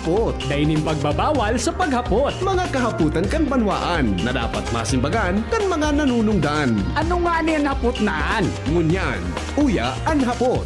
hapot. Daining pagbabawal sa paghapot. Mga kahaputan kan banwaan na dapat masimbagan kan mga nanunungdan. Ano nga niyan hapot naan? Ngunyan, uya an hapot.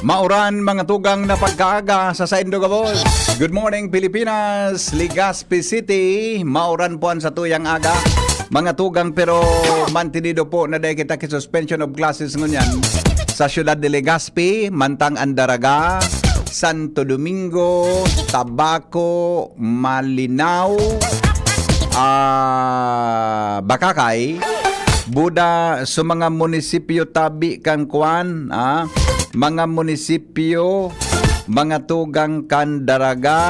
Mauran mga tugang na pagkaaga sa Saindo Gabos. Good morning Pilipinas, Legazpi City. Mauran po sa tuyang aga. Mga tugang pero mantinido po na dahil kita suspension of classes ngunyan. Sa siyudad de Legazpi, Mantang Andaraga, Santo Domingo, Tabaco, Malinaw, Bakakay, Buda sa mga munisipyo tabi kang kuan, mga munisipyo, mga tugang Candaraga,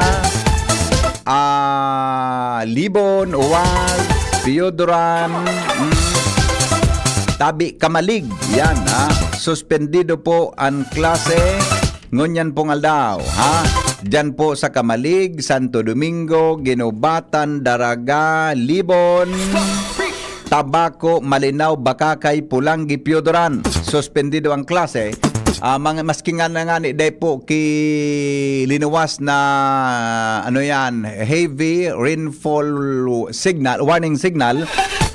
Libon, Uwal, Piodoran, Tabi Kamalig, yan, suspendido po ang klase, ngunyan pong aldaw, Diyan po sa Kamalig, Santo Domingo, Ginobatan, Daraga, Libon, Tabaco, Malinaw, Bakakay, Pulangi, Piodoran. Suspendido ang klase. Mga maski nga ni day po linuwas na heavy rainfall signal, warning signal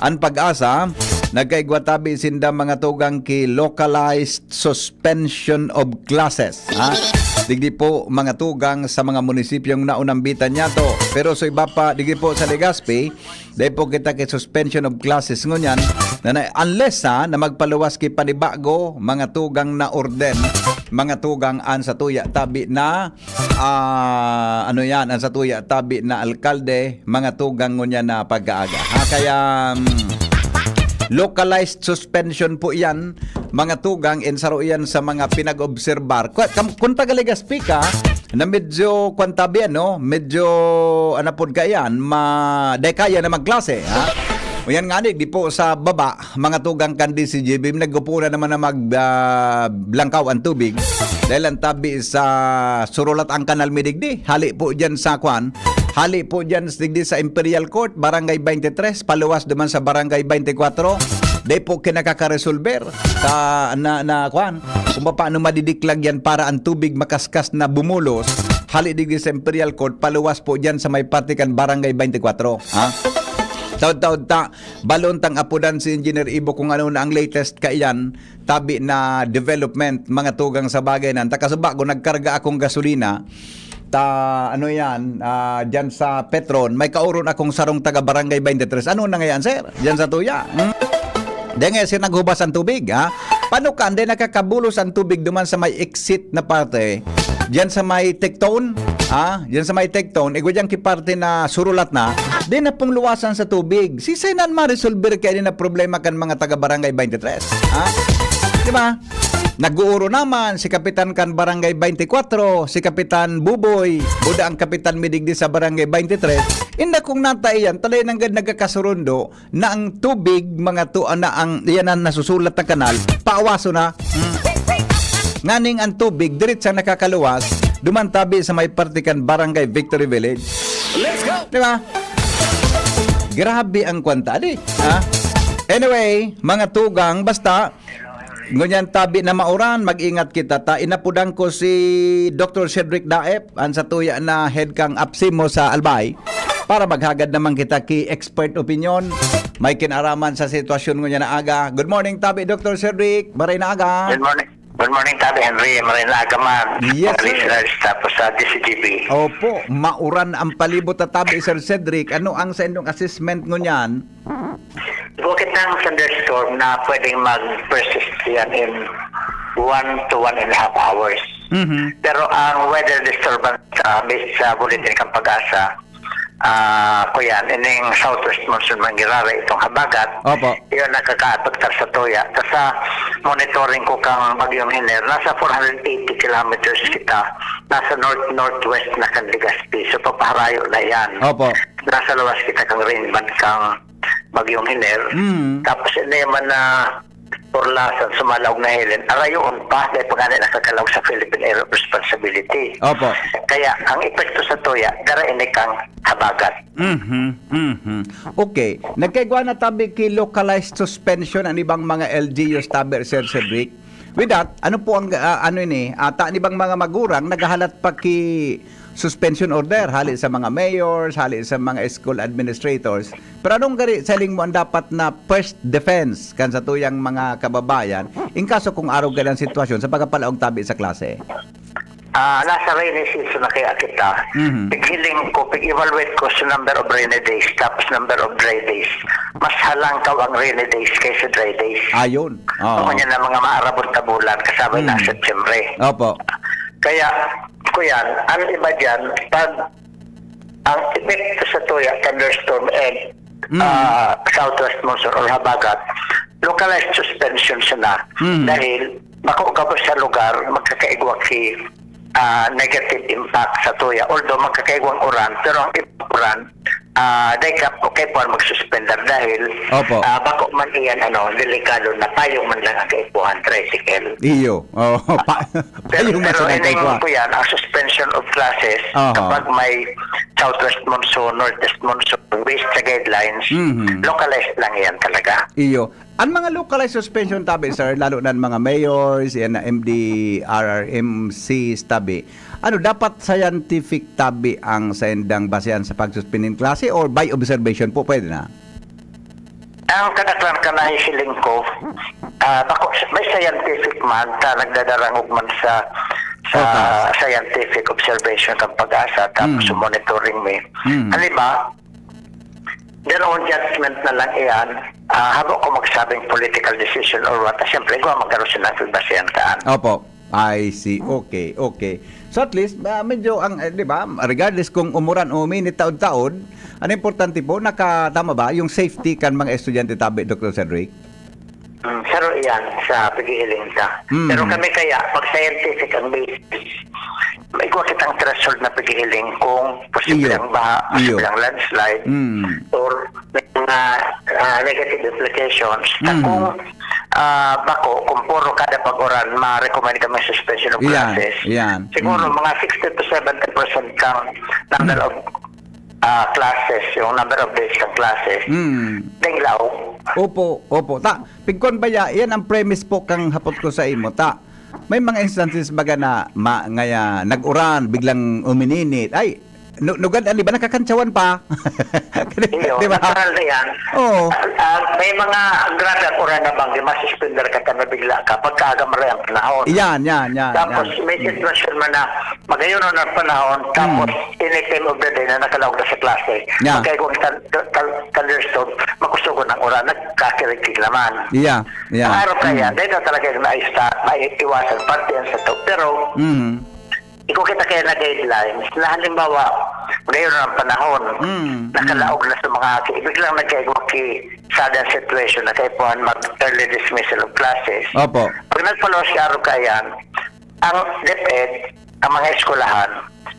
ang Pag-asa nagkaigwatabi sinda mga tugang localized suspension of classes. Digdi po mga tugang sa mga munisipyong naunambitan niya to. Pero sa iba pa, digdi po sa Legazpi, dahil po kita suspension of classes ngunyan, unless na magpaluwas ki panibago, mga tugang na orden, mga tugang an sa tuya tabi na, an sa tuya tabi na alkalde, mga tugang ngunyan na pag-aaga. Kaya, localized suspension po yan, mga tugang ensaro yan sa mga pinag-obserbar. Kung taga-Legazpi ka, na medyo kwantabi medyo anapod ka yan, kaya na magklase, O yan nga di po sa baba, mga tugang kandi si JB, naggupo na naman na maglangkaw ang tubig. Dahil ang tabi sa surulat ang kanal midigdi, hali po dyan sa kwan, hali po dyan sa Imperial Court, Barangay 23, paluwas naman sa Barangay 24. Dahil po kinakakaresolver na kwan. Kung paano madidiklag yan para ang tubig makaskas na bumulos, hali digdi sa Imperial Court, paluwas po dyan sa may partikan Barangay 24. Taod-taod balon tang apudan si Engineer Ibo kung ano na ang latest kaiyan, tabi na development, mga tugang sa bagay nan. Takasaba ko nagkarga akong gasolina, dyan sa Petron, may kauron akong sarong taga Barangay 23. Ano na ngayon, sir? Dyan sa tuya. Dahil nga siya naghubas ang tubig, Paano ka? Hindi nakakabulos ang tubig duman sa may exit na parte. Diyan sa may Tectone, diyan sa may Tectone, diyan kiparte na surulat na, di na pong luwasan sa tubig. Sisay na ma-resolver kaya din na problema kan mga taga Barangay 23. Di ba? Nag-uuro naman si Kapitan kan Barangay 24, si Kapitan Buboy, buda ang Kapitan Midigdi sa Barangay 23. Inda kung nataiyan, talay nang nagkakasurundo na ang tubig, mga na ang yan ang nasusulat na kanal, paawaso na. Nganing ang tubig, diretsa nakakaluwas, dumantabi sa may partikan Barangay Victory Village. Let's go! Di ba? Grabe ang kwanta, di? Anyway, mga tugang, basta, ngunyan tabi na mauran, mag-ingat kita. Inapudan ko si Dr. Cedric Daep, ang sa tuya na head kang Apsimo sa Albay, para maghagad naman kita ki expert opinion. May kinaraman sa sitwasyon ngunyan na aga. Good morning, tabi Dr. Cedric. Maray na aga. Good morning. Good morning, Tabi Henry. Maraming agaman. Yes, sir. Listeners, tapos sa DCGP. Opo, mauran ang palibot at tabi, Sir Cedric. Ano ang sa inyong assessment ngunyan? Bukit ng thunderstorm na pwedeng mag-persist yan in 1 to 1.5 hours. Mm-hmm. Pero ang weather disturbance based sa bulletin ng Pag-asa, kuyan, ining southwest monsoon manggirari itong habagat. Opo. Yun nakakaapagtar sa tuya. Tapos sa monitoring ko kang Bagyong Hiner, nasa 480 kilometers kita, nasa north-northwest na kan Legazpi. So papaharayo na yan. Opo. Nasa lawas kita kang rain band kang Bagyong Hiner. Mm. Tapos hindi man na Orlasan, Sumalaog na Helen, arayon pa, dahil pagkana nakakalaw sa Philippine Area of Responsibility. Opo. Kaya, ang epekto sa tuya, daraini kang habagat. Okay. Nagkaigwa na tabi ki localized suspension ang ibang mga LGUs tabi, Sir Cedric. With that, ano po ang ata ni bang mga magurang naghahalat pa ki suspension order hali sa mga mayors, hali sa mga school administrators. Pero anong gari saling mo ang dapat na first defense kan sa tuyang mga kababayan in kaso kung araw galang sitwasyon sa pagpapalaog tabi sa klase? Nasa rainy season na kaya kita. Paghiling ko, pag-evaluate ko sa number of rainy days tapos number of dry days. Mas halangkaw ang rainy days kaysa dry days. Ayun. Oo. Kanya na mga maarabot na bulan kasabay na September. Opo. Kaya, kuyan, ang iba dyan, pag ang epekto sa tuya, thunderstorm and southwest monsoon or habagat, localized suspension siya na. Dahil, bako ka pa sa lugar, magkakaigwa ki negative impact sa tuya. Although magkakaigwang uran, pero ang uran, dahil ka, okay po magsuspender dahil Opo. bako man iyan, delikado na payong man lang ang kaipuhan, tricycle. Iyo. Oh, Pero masunay kay ending kwa. ko yan, ang suspension of classes, kapag may southwest monsoon, northwest monsoon, based sa guidelines, localized lang yan talaga. Iyo. Ang mga localized suspension tabi, sir, lalo na mga mayors, yan na MD, RRMC tabi, ano, dapat scientific tabi ang saindang basehan sa pagsuspending klase or by observation po, pwede na? Ang kadaklan ka na hisiling ko, may scientific man, nagdadarangog man sa scientific observation ng pag-asa, tapos monitoring me. Ano ba? Their own judgment na lang iyan, habang ko magsabing political decision or what, siyempre, kung magkaroon sila ng basihan kaan. Opo. I see. Okay, okay. So at least, medyo ang, di ba, regardless kung umuran o uminit taon-taon, ang importante po, nakatama ba yung safety kan mga estudyante tabi, Dr. Cedric? Pero iyan sa paghihiling ka. Pero kami kaya, pag scientific ang basis, may kuha kitang threshold na paghihiling kung posibleng baha, posibleng landslide, or may mga negative implications. Na kung kung puro kada pag-oran, ma-recommend kami suspension of classes. Siguro mga 60 to 70% kang number of classes, yung number of days ng classes, denglaw. Opo. Ta, pigkon ba yan ang premise po kang hapot ko sa imo, ta. May mga instances baga na ngaya nag-uran, biglang umininit. Ay, nugad, di ba nakakantsawan pa? Di ba? Natural na yan. Oo. May mga grabe ang uran na bang, masuspender ka na bigla ka pagkaaga maray ang panahon. Yan. Tapos may sitwasyon man na magayon na ng panahon, tapos any time of the day na nakalawag na sa klase. Kaya kung thunderstorm, makusugon ng uran, nagkakirikig naman. Ang araw kaya, dahil na talaga yung maiiwasan, parte yan sa to. Pero, ikaw kita kaya na guidelines na halimbawa ngayon ng panahon nakalaog na sa mga biglang nagkaigwa ki sudden situation na kaipuhan mag-early dismissal of classes. Opo. Pag nagpalaw si araw kayan, ang DepEd, ang mga eskulahan,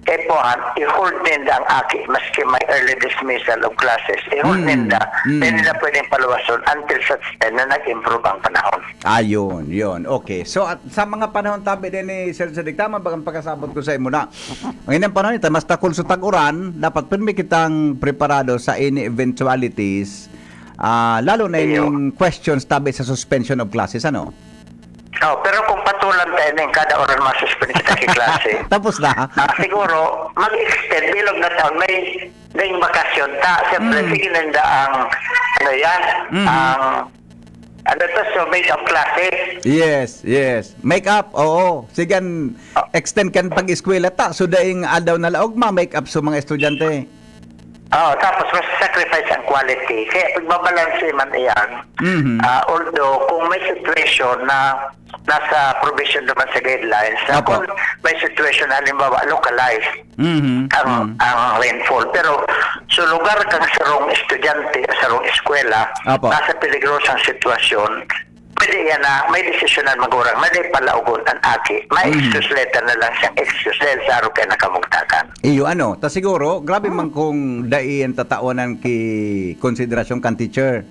kaipuhan, i-hold ninda ang aki maski may early dismissal of classes. I-hold ninda, hindi nila pwedeng paluwason until such time na nag-improve ang panahon. Ayun, yun. Okay. So, at sa mga panahon tabi din ni Sir Cedric, tama ba ang pagkasabot ko sa imo na? Ngayon ang panahon ito, mas takol sa tag-uran, dapat pwede kitang preparado sa any eventualities, lalo na yung questions tabi sa suspension of classes, ano? Pero kung patulan tayo na yung kada oras masuspend kita sa klase, tapos na. Siguro, mag-extend, bilog na taon, may bakasyon ta. Siyempre, sige nanda ang, so make up classes. Yes. Make up, oo. Sigan, extend kan pag-eskwela ta. So, daing aldaw na laog, make up sa mga estudyante. Tapos mas sacrifice ang quality. Kaya pagbabalanse man iyan, although kung may situation na nasa provision naman sa guidelines, kung may situation na halimbawa localized ang rainfall. Pero sa lugar kang sarong estudyante, sarong eskwela, nasa peligrosang sitwasyon, pwede yan na may desisyon na magurang, may palaugon ang aki, may excuse letter na lang siyang excuse dahil sa araw kayo nakamugtakan. Iyo, ta siguro, grabe man kung daiyan tatawanan ki konsiderasyon kan teacher.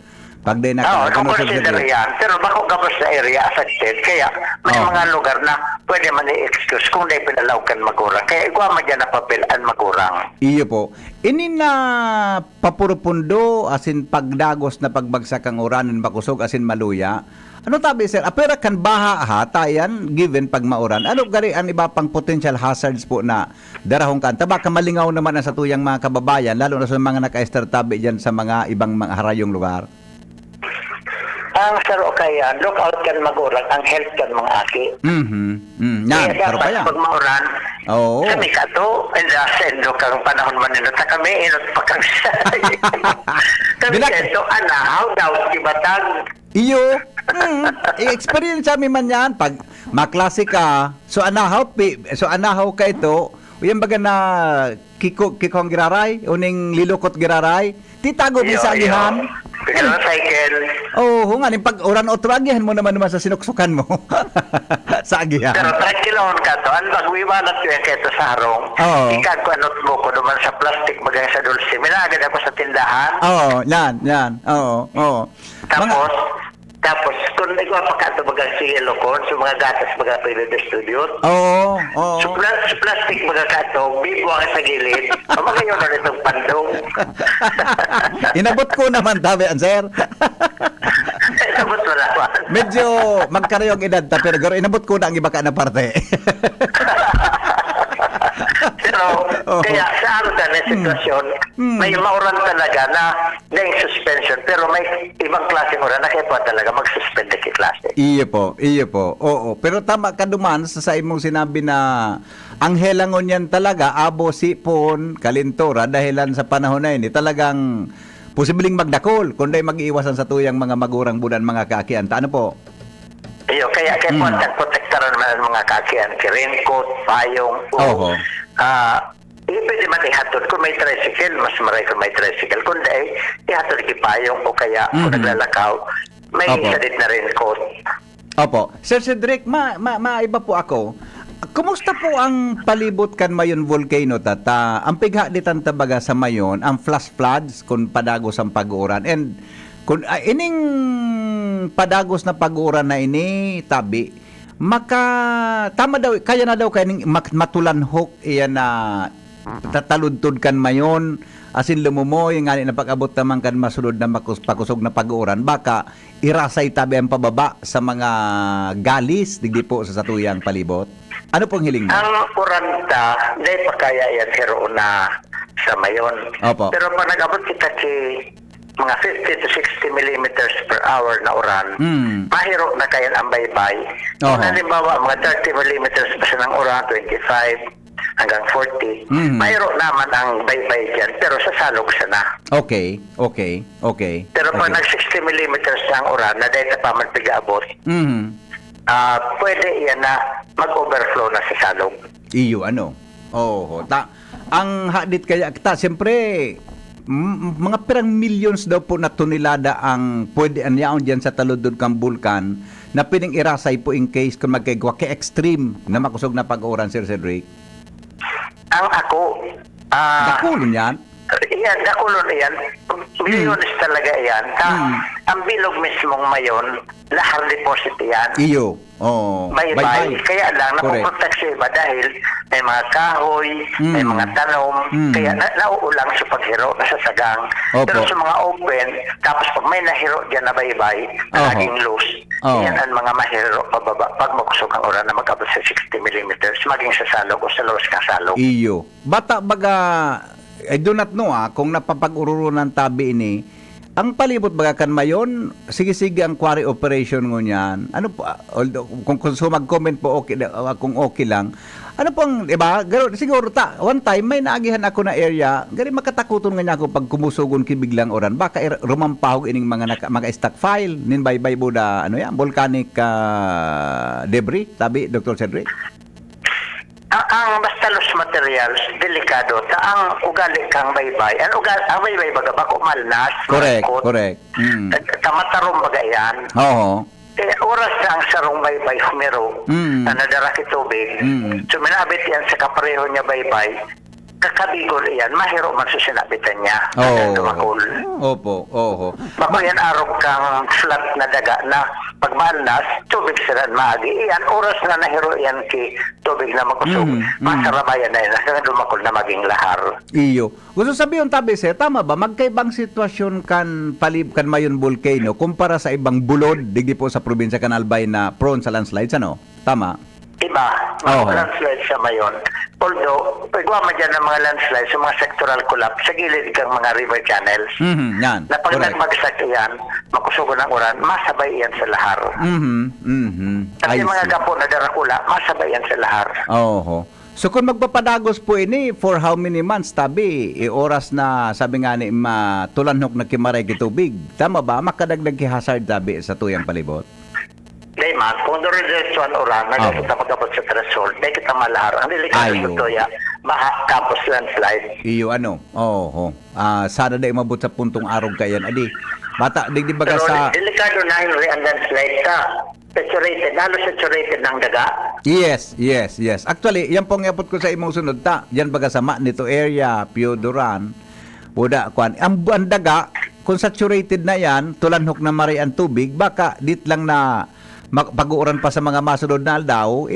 Pag di Oo, naka kung consider yan. Pero bako gabos sa area affected, kaya may Oo. mga lugar na pwede man i-excuse kung di pinalawkan magurang. Kaya igwa man dyan na papel ang magurang. Iyo po. Ini na papurupundo asin pagdagos na pagbagsak ang uranan makusog asin maluya. Ano tabi sir? Apera kan baha ha tayan given pag mauran. Ano gari ang iba pang potential hazards po na darahong kanta? Baka malingaw naman ang sa tuyang mga kababayan lalo na sa mga naka-ester tabi diyan sa mga ibang mga harayong lugar. Ang saro kaya, look out kan magurang, ang health kan mga aki. Yan, Kaya pero pa dapat yan. pag mauran, Oo. kami ka to, and sendo kang panahon man nila, ta kami, inot pa kang kami Binak- sendo, anahaw daw, ibatag. Iyo, i-experience kami man yan. Pag maklase ka, so anahaw ka ito, uyan baga na kikong giraray, uning lilukot giraray, titago din sa agihan. Bigla cycle. Oo, nga, pag uran o agihan mo naman sa sinuksukan mo. Sa agihan. Pero tranquilon ka to, ang magwiwalat ko yan kayo sa harong. Oo. Ikag ko anot mo ko naman sa plastic bagay sa dulce. Minagad ako sa tindahan. Oo, yan. Oo. Tapos, kung nagawa pa ka ito bagang sige lokon, sa mga gatas baga pwede na studio. Oo. Sa plastic baga ka ito, bigwa ka sa gilid. Mga yun na itong pandong. Inabot ko naman, tabi, sir. Tapos wala pa. Medyo magkarayong edad ta, pero inabot ko na ang iba ka na parte. Pero, Oo. kaya sa araw na sitwasyon, may mauran talaga na yung suspension, pero may ibang klase uran na kaya po talaga mag-suspend na klase. Iyo po. Oo. Pero tama ka duman sa imong sinabi na ang helangon yan talaga, abo, sipon, kalintura, dahilan sa panahon na ini, talagang posibleng magdakol, kundi mag-iwasan sa tuyang mga magurang budan, mga kakianta. Ano po? Iyo, kaya po ang protektaran naman ang mga kakian, raincoat, payong, Oho. pwede man ihatod. Kung may tricycle, mas maray kung may tricycle. Kung dahil, ihatod kipayong o kaya kung naglalakaw, may Opo. sadit na raincoat. Opo. Sir Cedric, maiba po ako. Kumusta po ang palibot kan mayon volcano tata? Ang pighalitan tabaga sa mayon, ang flash floods kung padagos ang pag-uran. And kung ining padagos na pag-uran na ini, tabi, tama daw, kaya na daw kaning matulanhok iyan na tataludtod kan mayon, asin lumumoy, nga na pag-abot naman kan masulod na pakusog na pag-uran, baka irasay tabi ang pababa sa mga galis, digdi po sa satuyang palibot. Ano pong hiling mo? Ang uranta, dahil pa kaya yan hero na sa mayon. Opo. Pero pag nag-abot kita mga 50 to 60 millimeters per hour na uran, mahiro na kaya ang baybay. Oho. Kung halimbawa, mga 30 millimeters pa siya ng uran, 25 hanggang 40, mahiro naman ang baybay dyan, pero sa salog siya na. Okay. Pero pag nag 60 millimeters na ang uran, na dahil pa man pigaabot, pwede yan na mag-overflow na sa salog. Iyo, ano? Ang hadit kaya, siyempre, mga perang millions daw po na tonelada ang pwede anyaon dyan sa taludod kang bulkan na pining irasay po in case kung magkagwa extreme na makusog na pag-uran, Sir Cedric. Ang ako, Dakulon yan. yan, dakulon yan. Bilyones talaga yan. Ang bilog mismong mayon, lahar deposit yan. Iyo. Bye-bye. Kaya lang, Correct. napuprotect siya iba dahil may mga kahoy, may mga tanom, kaya nauulang sa paghiro, nasasagang. Opo. Pero sa mga open, tapos pag may nahiro dyan na bye-bye, na Oho. naging loose, Oho. yan ang mga mahiro pababa. Pag makusog ang uran na mag-abot sa 60 millimeters, maging sa salog o sa lawas kang salog. Iyo. Bata baga, I do not know kung napapag-ururo ng tabi ini, ang palibot baga kan mayon, sige-sige ang quarry operation ngunyan. Ano po, although, kung mag-comment po okay, kung okay lang, ano pong, diba, siguro one time may naagihan ako na area, gari makatakuton nga niya ako pag kumusugon kibiglang oran, baka rumampahog ining mga stock file, nin baybay buda, volcanic debris, tabi, Dr. Cedric? Ang basta los materials, delikado. Ang ugali kang baybay. Ang baybay baga bako malnas. Correct. Tamatarong baga yan. Oo. Oras na ang sarong baybay humiro na nadaraki tubig. So minabit yan sa kapareho niya baybay. kakabigol iyan, mahiro man sa sinabitan niya. Oh. Dumakol. Opo, oho. Bako yan araw kang flat na daga na pagmalnas, tubig sila maagi. Iyan, oras na nahiro yan ki tubig na makusog. Masarabayan na yan, hanggang dumakol na maging lahar. Iyo. Gusto sabihin tabi sir, tama ba? Magkaibang sitwasyon kan kan mayon volcano kumpara sa ibang bulod digdi po sa probinsya kan Albay na prone sa landslides, ano? Tama? Iba, Oo. mga landslide sa mayon. Although, pagwa man dyan ng mga landslide sa mga sectoral collapse sa gilid kang mga river channels. Yan. Na pag Correct. nagmagsak iyan, makusugo ng uran, masabay iyan sa lahar. At I yung mga see. gapo na darakula, masabay iyan sa lahar. Oho. So kung magpapadagos po ini for how many months tabi oras na sabi nga ni tulanhok na kimaray kitubig. Tama ba? Makadagdag ki hazard tabi sa tuyang palibot. Day man, kung doon rin sa oran, nagkakita magabot sa threshold, day kita malahar. Ang delikado Ayo. sa tuya, maha campus landslide. Iyo ano? Oho. Sana day mabot sa puntong arog kayan adi. Bata digdi baga Pero sa delikado na yung ang landslide ka. Saturated, lalo saturated ng daga. Yes. Actually, yan pong iapot ko sa imong sunod ta. Yan baga sa nito area, Piodoran, Buda, kwan. Ang daga, kung saturated na yan, tulanhok na mari ang tubig, baka dit lang na pag-uuran pa sa mga masunod na aldaw,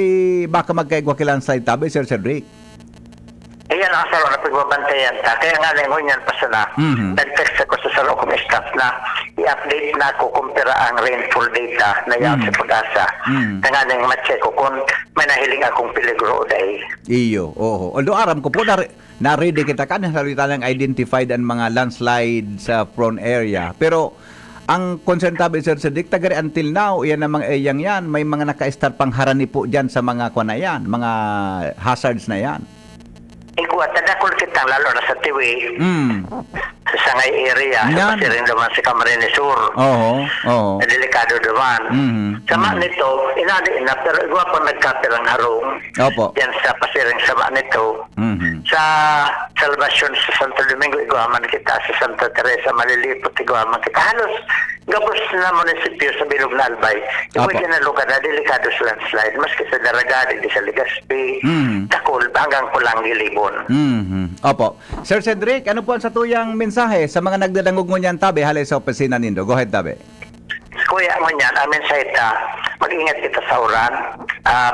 baka magkaigwa kilang slide tabi, Sir Cedric. Ayan ang saro na pagbabantayan ta. Kaya nga lingon yan pa sana. Nag-text ako sa saro kong staff na i-update na ako kumpira ang rainfall data na yan sa pag-asa. Kaya nga nang ma-check ko kung may nahiling akong peligro o dahi. Iyo, oho. Although aram ko po, na-ready kita ka, nasalita ng identified ang mga landslide sa prone area. Pero, ang concern tabi, Sir Cedric, tagari until now, yan ang mga eyang yan, may mga naka-start pang harani po dyan sa mga kwa na yan, mga hazards na yan. Ikuha, tadakol kitang lalo na sa Tiwi, sa Sangay area, Yan. sa pasiring naman sa Camarines Sur. Oo. Na delikado naman. Sama nito, inali na, pero iguwa pa nagkapirang harong. Opo. Yan sa pasiring sama nito. Sa Salvacion sa Santo Domingo, iguwa man kita. Sa Santa Teresa, Malilipot, iguwa man kita. Halos, gabos na munisipyo sa Bilog na Albay. Iguwa Opo. dyan na lugar na delikado sa landslide. Maski sa Daraga, di sa Legazpi, Takol, hanggang Pulangi, Libon. Opo. Sir Cedric, ano po ang sa tuyang mensahe sa mga nagdadangog mo niyan tabi halay sa opisina nindo? Go ahead tabi. Kuya mo niyan, amin sa ita, mag-ingat kita sa uran,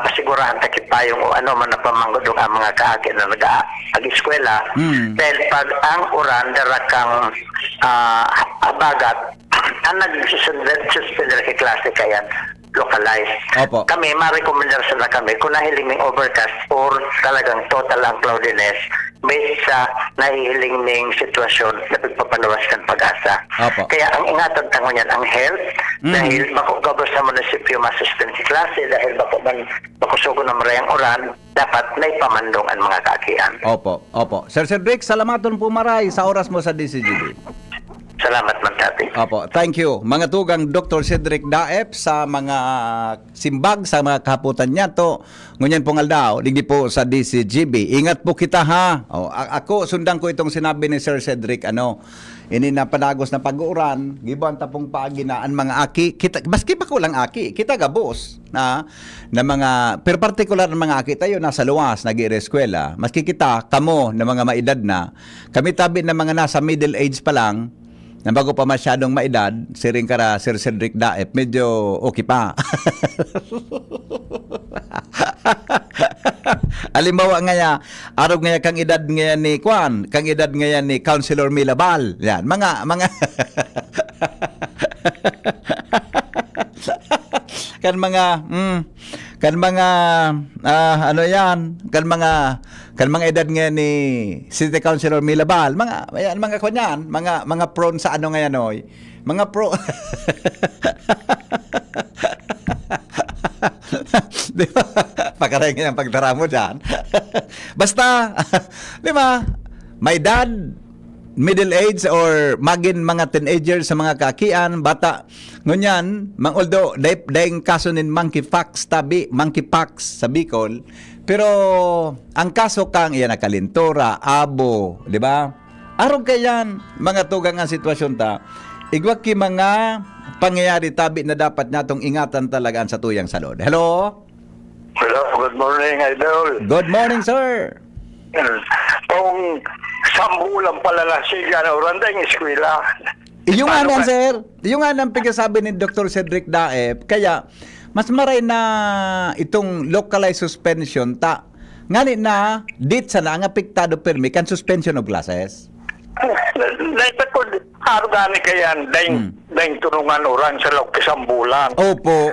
pasigurahan ta kita yung ano man na pamanggudong ang mga kaakit na nag-eskwela. Dahil pag ang uran, darakang abagat, ang nag-suspender kay klase kayan, localized. Opo. Kami, ma-recommendar na kami kung nahiling ng overcast or talagang total ang cloudiness based sa nahihiling ng sitwasyon na pagpapalawas ng pag-asa. Opo. Kaya ang ingatan tango niyan ang health dahil bako gabos sa munisipyo masuspend si klase dahil bako man makusugo ng marayang uran dapat naipamandong ang mga kaakian. Opo. Sir Cedric, salamaton po maray sa oras mo sa DCGD. Salamat man tati. Opo, thank you. Mga tugang Dr. Cedric Daep sa mga simbag, sa mga kahaputan niya to. Ngunyan pong aldaw, digdi po sa DCGB. Ingat po kita ha. Ako, sundan ko itong sinabi ni Sir Cedric, ini na panagos na pag-uuran, gibon tapong paaginaan mga aki, kita, baski pa ko lang aki, kita gabos na mga, pero particular ng mga aki tayo nasa luwas, nag-ireskwela, maski kita, kamo na mga maedad na, kami tabi na mga nasa middle age pa lang, na bago pa masyadong maedad, siring kara Sir Cedric Daep, medyo okay pa. Alimbawa nga araw nga kang edad nga ni Kwan, kang edad nga ni Councilor Milabal. Yan, mga kan mga ano yan, kan mga edad nga ni City Councilor Milabal, mga kanyan, mga prone sa ano ngayon oy. Mga pro di ba? Pakarengan ang pagtara mo dyan. Basta, di ba? My dad, middle age or magin mga teenagers sa mga kakian, bata. Ngunyan, although, daing kaso nin monkeypox sa Bicol, pero ang kaso kang iyan nakalintura, abo, di ba? Arog kayan, mga tugang ang sitwasyon ta. Igwag ki mga pangyayari tabi na dapat natong ingatan talaga sa tuyang salod. Hello? Hello, good morning, Idol. Good morning, sir. Kung sambulan pala na siya na uranda yung eskwela. Yung nga Paano nan, ka- sir. Yung nga nan pagkasabi ni Dr. Cedric Daep, kaya mas maray na itong localized suspension ngani na dit sana ang apektado permi kan suspension of classes. Naita ko, haro gani kayan, daing tunungan oran sa loob isang bulan. Opo.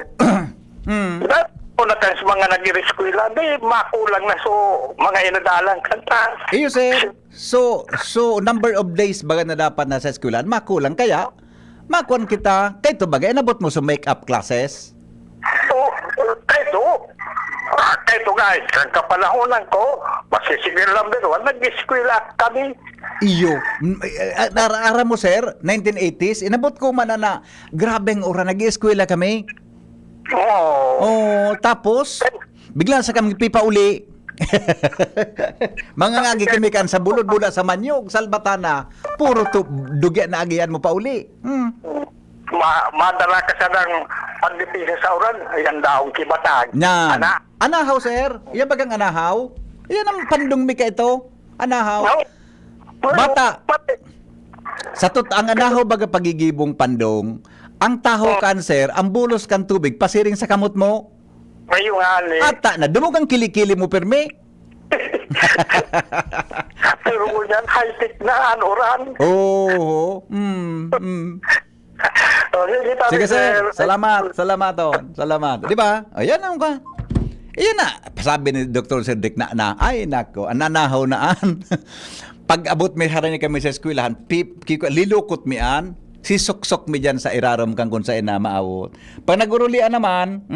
Kung na sa mga nag-eskwela, di makulang na so mga inadalang kanta. Iyo sir. So number of days baga na dapat na sa eskwelahan makulang kaya makuan kita kay to bagay nabot mo sa make-up classes. So, kahit guys, kang kapalahunan ko, masisigil lang din, nag-eskwela kami. Iyo. Ara mo sir, 1980s, inabot ko man na grabeng ora nag-eskwela kami. Oo. Oh, tapos bigla sa kami pipauli. Mga ngagi kami kan sa bulod-bulad sa Manyog, Salbatana, puro to dugya na agian mo pa uli. Madala ka sa ng pagdipisa sa uran, ayan daong kibatag. Yan. Ana. Anahaw sir, iya bagang anahaw? Iyan ang pandong mika ito. Anahaw. No? Bata. Sa ang anahaw baga pagigibong pandong, ang taho cancer, ang bulos kan tubig, pasiring sa kamot mo. Ngayon nga ni. Ata na, dumog ang kilikili mo permi. Pero yan, high-tech na, oran. Oo. Sige sir, salamat ton. Salamat. Di ba? Ayan ang ka. Iyan na. Sabi ni Dr. Cedric na ay nako, ananahaw naan. Pag abot may haran kami sa eskwelahan, lilukot mi an, sisuksok mi dyan sa irarom kang kung saan na maawot. Pag nagurulian naman,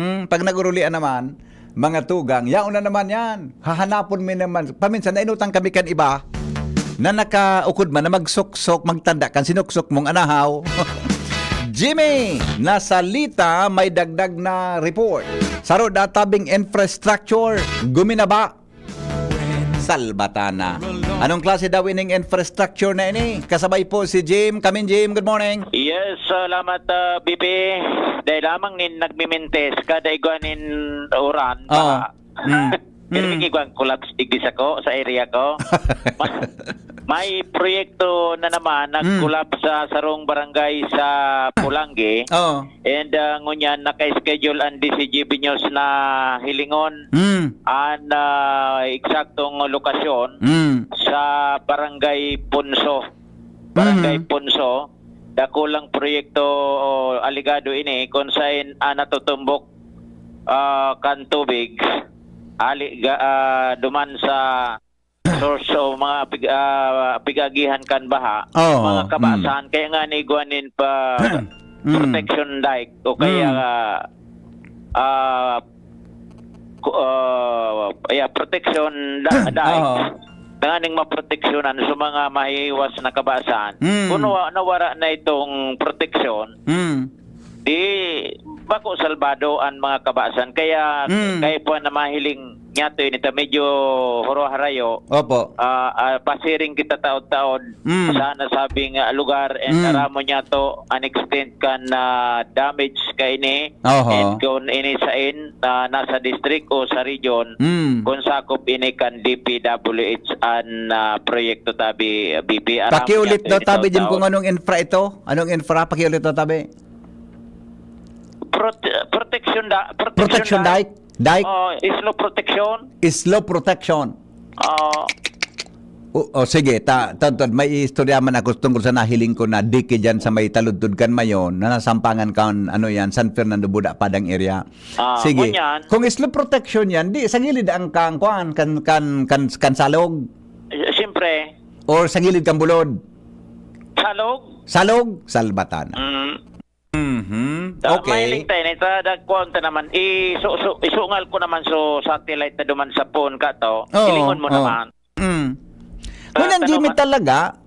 mga tugang, yaon na naman yan. Hahanapon mi naman. Paminsan, nainutang kami kan iba na nakaukod man na magsuksok, magtanda kan sinuksok mong anahaw. Jimmy, nasa Lita may dagdag na report. Saro databing infrastructure, guminaba. Salbatana. Anong klase daw ining infrastructure na ini? Kasabay po si Jim. Come in, Jim. Good morning. Yes, salamat BP. Dahil lamang nin nagmimintes kada iguanin oran. Pero iguan collapse digdis ako sa area ko. May proyekto na naman nag-collapse sa sarong barangay sa Pulangi. And ngunyan naka-schedule ang DCGB News na hilingon ang eksaktong lokasyon sa Barangay Punso. Barangay Punso, dakulang proyekto aligado ini kung saan natutumbok kan tubig duman sa source o mga pigagihan kan baha, mga kabasahan. Kaya nga ni guanin pa protection dike o kaya protection dike. Nganing maproteksyonan sa mga mahiwas na kabasahan. Kung nawara na itong proteksyon, di bako salbado ang mga kabasan kaya po na mahiling nyato nito medyo horo-harayo. Opo. Pasiring kita taod-taod sa nasabing lugar and aramo nyato an extent kan damage kay ini and kung ini sain nasa district o sa region kung sakop ini kan DPWH an proyekto tabi BP. Pakiulit daw tabi din kung anong infra ito. Anong infra? Pakiulit daw tabi. Protection dike. Slope protection. Slope protection. Sige, tantod may istorya man ako tungkol sa nahiling ko na dike dyan sa may taludtod kan mayon na nasampangan kan San Fernando Buda Padang area. Sige. Kunyan, kung slope protection yan, di sa gilid ang kan salog. Siyempre. Or sa gilid kan bulod. Salog, Salbatana. Okay. Mahiling tayo nito, dagkwanta naman, isungal ko naman so satellite na duman sa phone ka to, ilingon mo naman. Ngunyan, Jimmy, talaga,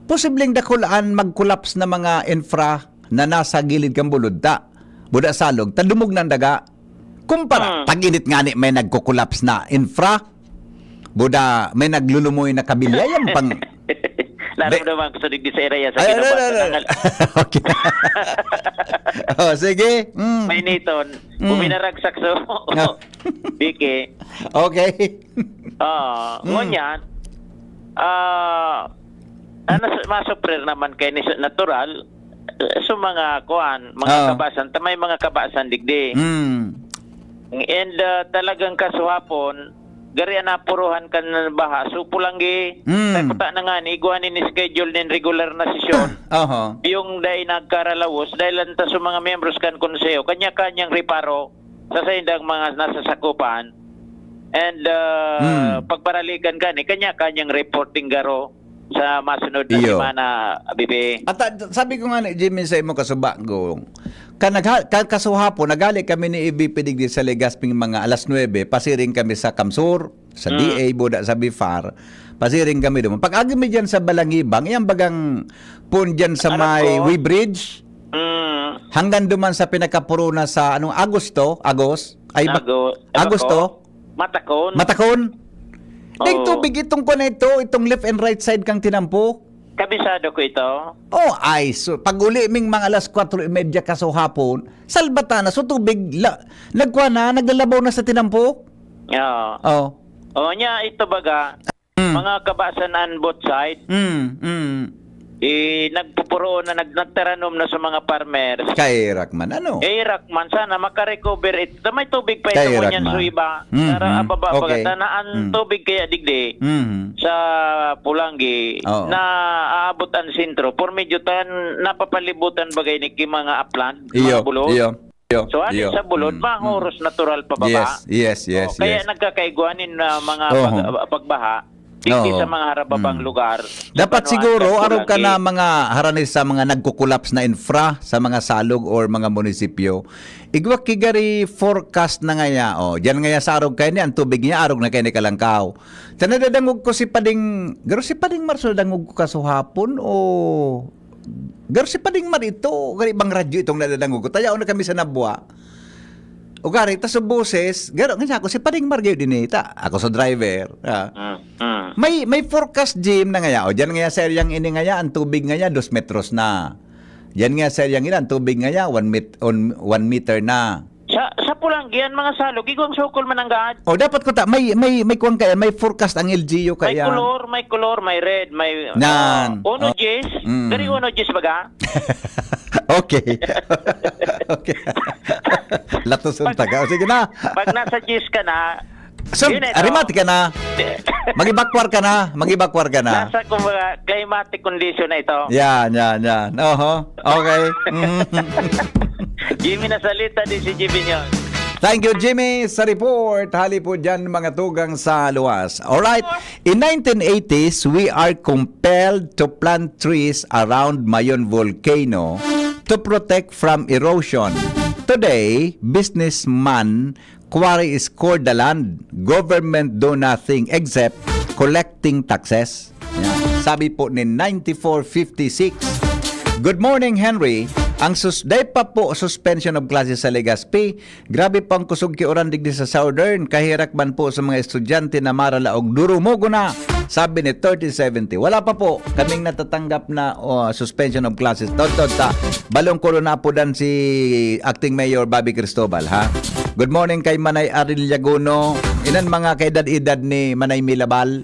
posibleng dakulaan mag-collapse na mga infra na nasa gilid kang bulod buda salog, tadumog ng daga. Kumpara, tag-init nga ni may nagko-collapse na infra, buda may naglulumoy na kabilya, yan pang... Lalo naman gusto digdi sa area sa ginawa. Okay. Sige. May niton. Buminaragsak so. Biki. Okay. Ngunyan, masuprir naman kay ni natural so mga kuan, mga kabasan, may mga kabasan digdi. And talagang kasuhapon, gari na puruhan kan baha, so pulanggi, takuta na nga ni, iguanin ni schedule nin regular na sesyon. Yung dahil nagkaralawos, dahil lanta sa mga membros kan konseyo, kanya-kanyang reparo sa sayindang mga nasasakupan. And pagparalikan ka ni, kanya-kanyang reporting garo sa masunod na semana, Bibi. At sabi ko nga ni Jimmy sa imo kasubago, kasuhapon, nagali kami ni EBP digdi sa Legazpi mga alas 9, pasiring kami sa Kamsur, sa DA, Buda, sa Bifar, pasiring kami doon. Pag agami dyan sa Balangibang, yan bagang pun dyan sa may Weybridge, hanggang duman sa pinakapuruna sa anong Agosto, Matakon. Ding tubig itong ko na ito, itong left and right side kang tinampo. Kabisado ko ito. So pag uli ming mga alas 4:30 kaso hapon, salbata na so tubig nagkuha na, naglalabaw na sa tinampo. Nya ito baga, mga kabasan on both side. Nagpupuro na nagtaranom na sa mga farmers. Kairak man ano? Kairak man sana makarecover ito. May tubig pa ito mo niyan so iba. Para ababa pagkatanaan tubig kaya digdi sa Pulanggi na aabot ang sentro. Por medyo tan napapalibutan bagay ni mga upland, mga bulod. So ano sa bulod, mga oras natural pa baba. Yes. Kaya nagkakaiguanin na mga pagbaha. Hindi sa mga harababang lugar. Dapat siguro, araw ka na mga haranis sa mga nagkukulaps na infra sa mga salog or mga munisipyo. Igwak kigari forecast na ngaya. Diyan ngaya sa araw kayo niya, ang tubig niya, araw na kayo ni Kalangkaw. Tanadadangog ko si Pading, garo si Pading Mar, so dangog ko kasuhapon o... Garo si Pading Mar ito, gari bang radyo itong nadadangog ko. Tayaw na kami sa Nabwa. O gari, tas sa boses, garo, nga ako, si Pading Mar gayo din ako sa driver. May forecast gym na ngaya. O dyan ngaya sa eryang ini ngaya, ang tubig ngaya 2 metros na. Dyan ngaya sa eryang ini, ang tubig ngaya 1 meter na. Sa Pulanggian, mga salog, igwang sukol man ang gaad. Dapat ko may kuwang kaya, may forecast ang LGU kaya. May color, may red, may... Uno Jis, dari uno Jis baga? Okay. Latusun taga. Sige na. Pag nasa Jis ka na, so, arimati ka na. Magibakwar ka na. Nasa climatic condition na ito. Yan. Okay. Jimmy na salita din si Jimmy nyo. Thank you, Jimmy, sa report. Hali po dyan mga tugang sa luwas. Alright, in 1980s, we are compelled to plant trees around Mayon Volcano to protect from erosion. Today, businessman quarry scored the land. Government do nothing except collecting taxes. Yan. Sabi po ni 9456. Good morning, Henry. Ang day pa po suspension of classes sa Legazpi. Grabe pang kusog kiuran digdi sa Southern. Kahirak man po sa mga estudyante na maralaog durumogo na. Sabi ni 3070. Wala pa po kaming natatanggap na suspension of classes. Balong ko na po dan si Acting Mayor Bobby Cristobal, ha? Good morning kay Manay Aril Yaguno. Inan mga kaedad-edad ni Manay Milabal.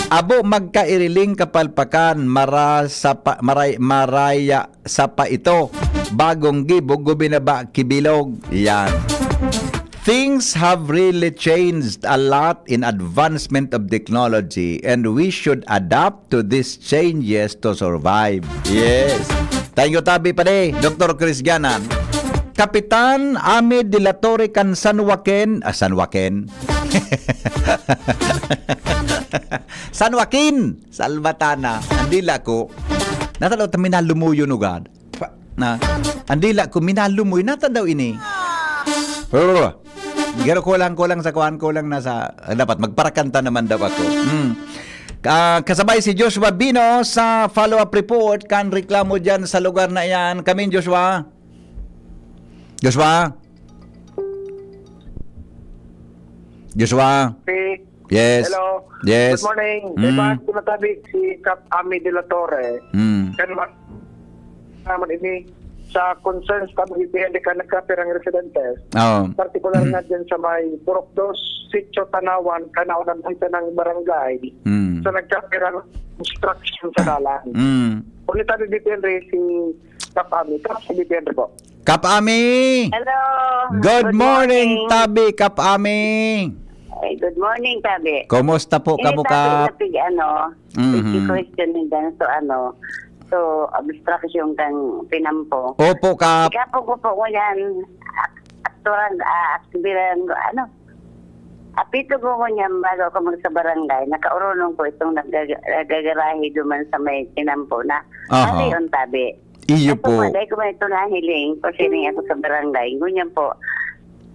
Abo magkairiling kapalpakan maraya sa pa ito. Bagong gibog gubinaba kibilog. Yan. Things have really changed a lot in advancement of technology and we should adapt to these changes to survive. Yes. Thank you, Tabi Pade. Dr. Chris Ganan. Kapitan Amid de la Torre kan San Joaquin. San Joaquin. San Joaquin, Salvatana. Andila ko. Natalaw ta minalumuyo nugad. Na. Andila ko minalumuyo nata daw ini. Gero ko lang sa kuan ko lang nasa dapat magparakanta naman daw ako. Kasabay si Joshua Bino sa follow-up report kan reklamo diyan sa lugar na iyan. Kami Joshua. Yes. Hello. Yes. Good morning. Diba, tumatabi si Cap Ami de la Torre. Kan naman ini sa concerns kami BPL ka nagkapirang residentes. Oo. Partikular na din sa may Purok 2, Sitio Tanawan, Kanaunan dito ng barangay. Mm. So nagkapirang construction sa dalan. Mm. Ulitan ni BPL si Kapami. Si BPL po. Kapami! Hello. Good morning, Tabi Kapami! Ay, good morning, Tabi. Kumusta po Tabi, Kap? pig question din dyan. So, obstruction kang pinampo. Opo, Kap. Ikapo ko po yan, aktibiran, apito ko yan bago ako sa barangay. Nakaurunong ko itong nagagarahi duman sa may pinampo na. Aha. Ano yun, Tabi? Iyo po. Dahil ko man ito nahiling, pasining ako sa barangay. Ngunyan po,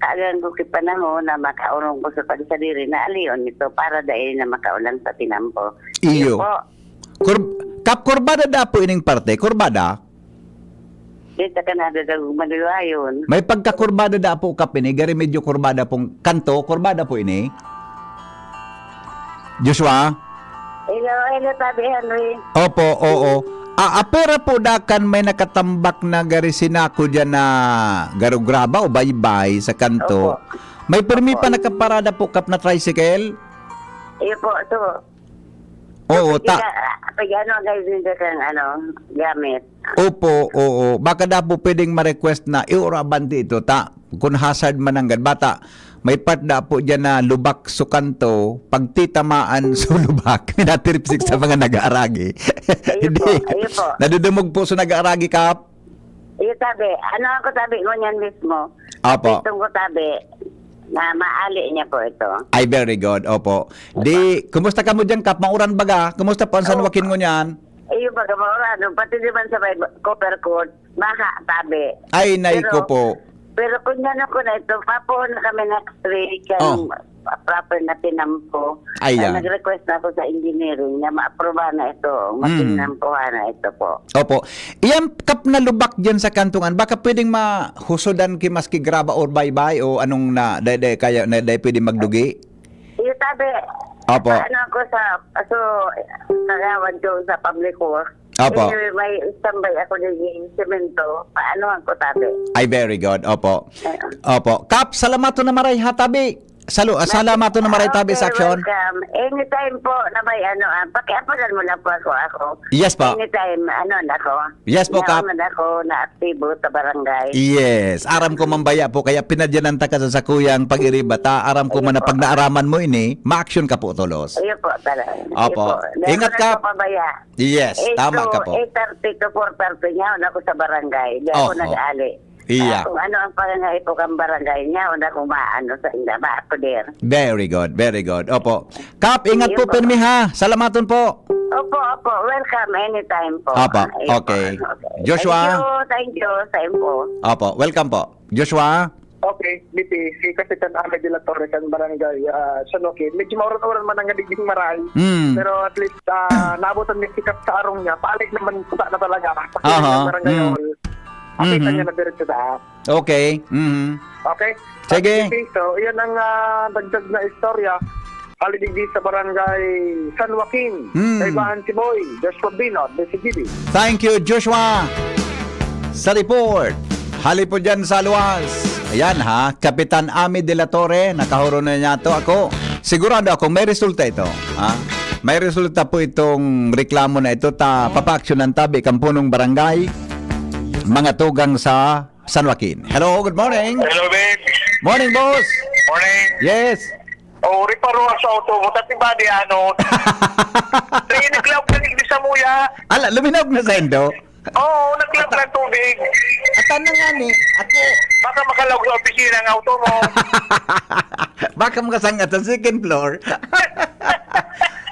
kaagan ko panahon na makaurong ko sa pagsadiri na aliyon ito para dahil na makaulan sa tinampo. Iyo. Po, Kap, kurbada da po ining parte? Kurbada? dito ka na maglayon. May pagkakurbada da po, Kap, ini. Gari medyo kurbada pong kanto. Kurbada po ini. Joshua? Hello, Tabi Henry. Opo, oo. Apera po dakan may nakatambak na gari sinako dyan na garugraba o baybay sa kanto. Opo. May permi pa nakaparada po, Kap, na tricycle? Iyo po, ito. Oo, Pag guys, hindi kang gamit. Opo, oo. Baka da po pwedeng ma-request na iurabanti ito, kung hazard mananggad. Bata, may part da po dyan na lubak sa kanto, pag titamaan sa lubak, minatiripsik sa mga nag-aaragi. Ayun po. Nadudumog po sa nag-aaragi, Kap? Iyo, Tabi. Ako, Tabi, ngunyan mismo. Opo. Itong ko, Tabi, na maali niya po ito. Ay, very good. Opo. Di, kumusta ka mo dyan, Kap? Mauran baga? Kumusta po ang San Joaquin mo niyan? Iyo, baga maurado. Pati naman sa may copper court, baka, Tabi. Ay, naiko po. Pero kung yan ako na ito, papo na kami na-explain kang proper na tinampo. Ayan. Nag-request na ako sa engineering na ma-aproba na ito, matinampuhan na ito po. Opo. Iyan, Kap, na lubak dyan sa kantungan, baka pwedeng mahusodan ki maski graba or baybay o anong na, day kaya na day pwedeng magdugi? Iyo, Tabi. Opo. Ako kagawan ko sa public work. Opo. May standby ako ng semento. Paano ako, Tabi? Ay, very good. Opo. Opo. Kap, salamato na maray hatabi. Salamato na maray tabi sa aksyon. Welcome. Anytime po na may pakiapalan mo na po ako. Yes po. Anytime, ako. Yes po, Kap. Nauman ako na aktibo sa barangay. Yes. Aram ko mambaya po, kaya pinadyanan ta ka sa sakuyang pag-iribata. Aram ko man na pag naaraman mo ini, ma-action ka po tulos. Ayun po, talaga. Opo. Ingat, Kap. Yes, tama ka po. 8:30 to 4:30 niya, ako sa barangay. Di ako nag-ali. Iya. Kung ano ang pangangay po kang barangay niya, kung maano sa inda, ako der. Very good, very good. Opo. Kap, ingat po, Permi ha. Salamaton po. Opo. Welcome anytime po. Opo, Ayun okay. po. Joshua? Thank you. Sa po. Opo, welcome po. Joshua? Okay, BP, si Kapitan Ahmed de la Torre kan barangay San Joaquin. Medyo mauran-uran man ang nadiging maray. Pero at least naabutan ni sikap sa arong niya. Paalik naman sa na talaga. Aha. Barangay hall. Pakita niya na diretso sa Okay. Okay? Sige. So, yan ang dagdag na istorya. Halidigdi sa barangay San Joaquin. Kaibahan si Boy, Joshua Bino, DCGB. Thank you, Joshua. Sa report, hali po dyan sa luwas. Ayan ha, Kapitan Ami de la Torre, nakahuro na niya to ako. Sigurado ako, may resulta ito. Ha? May resulta po itong reklamo na ito. Papaksyon ng tabi, kampunong barangay, mga tugang sa San Joaquin. Hello, good morning. Hello, babe. Morning, boss. Morning. Yes. Oh, reparo sa auto mo. Tati ba di Tingin naglaw ka di sa muya. Ala, luminaw na sa endo. Oo, naglaw ka ng tubig. At ano nga ni, ako, Baka makalawag sa opisina ng auto mo. baka makasangat sa second floor.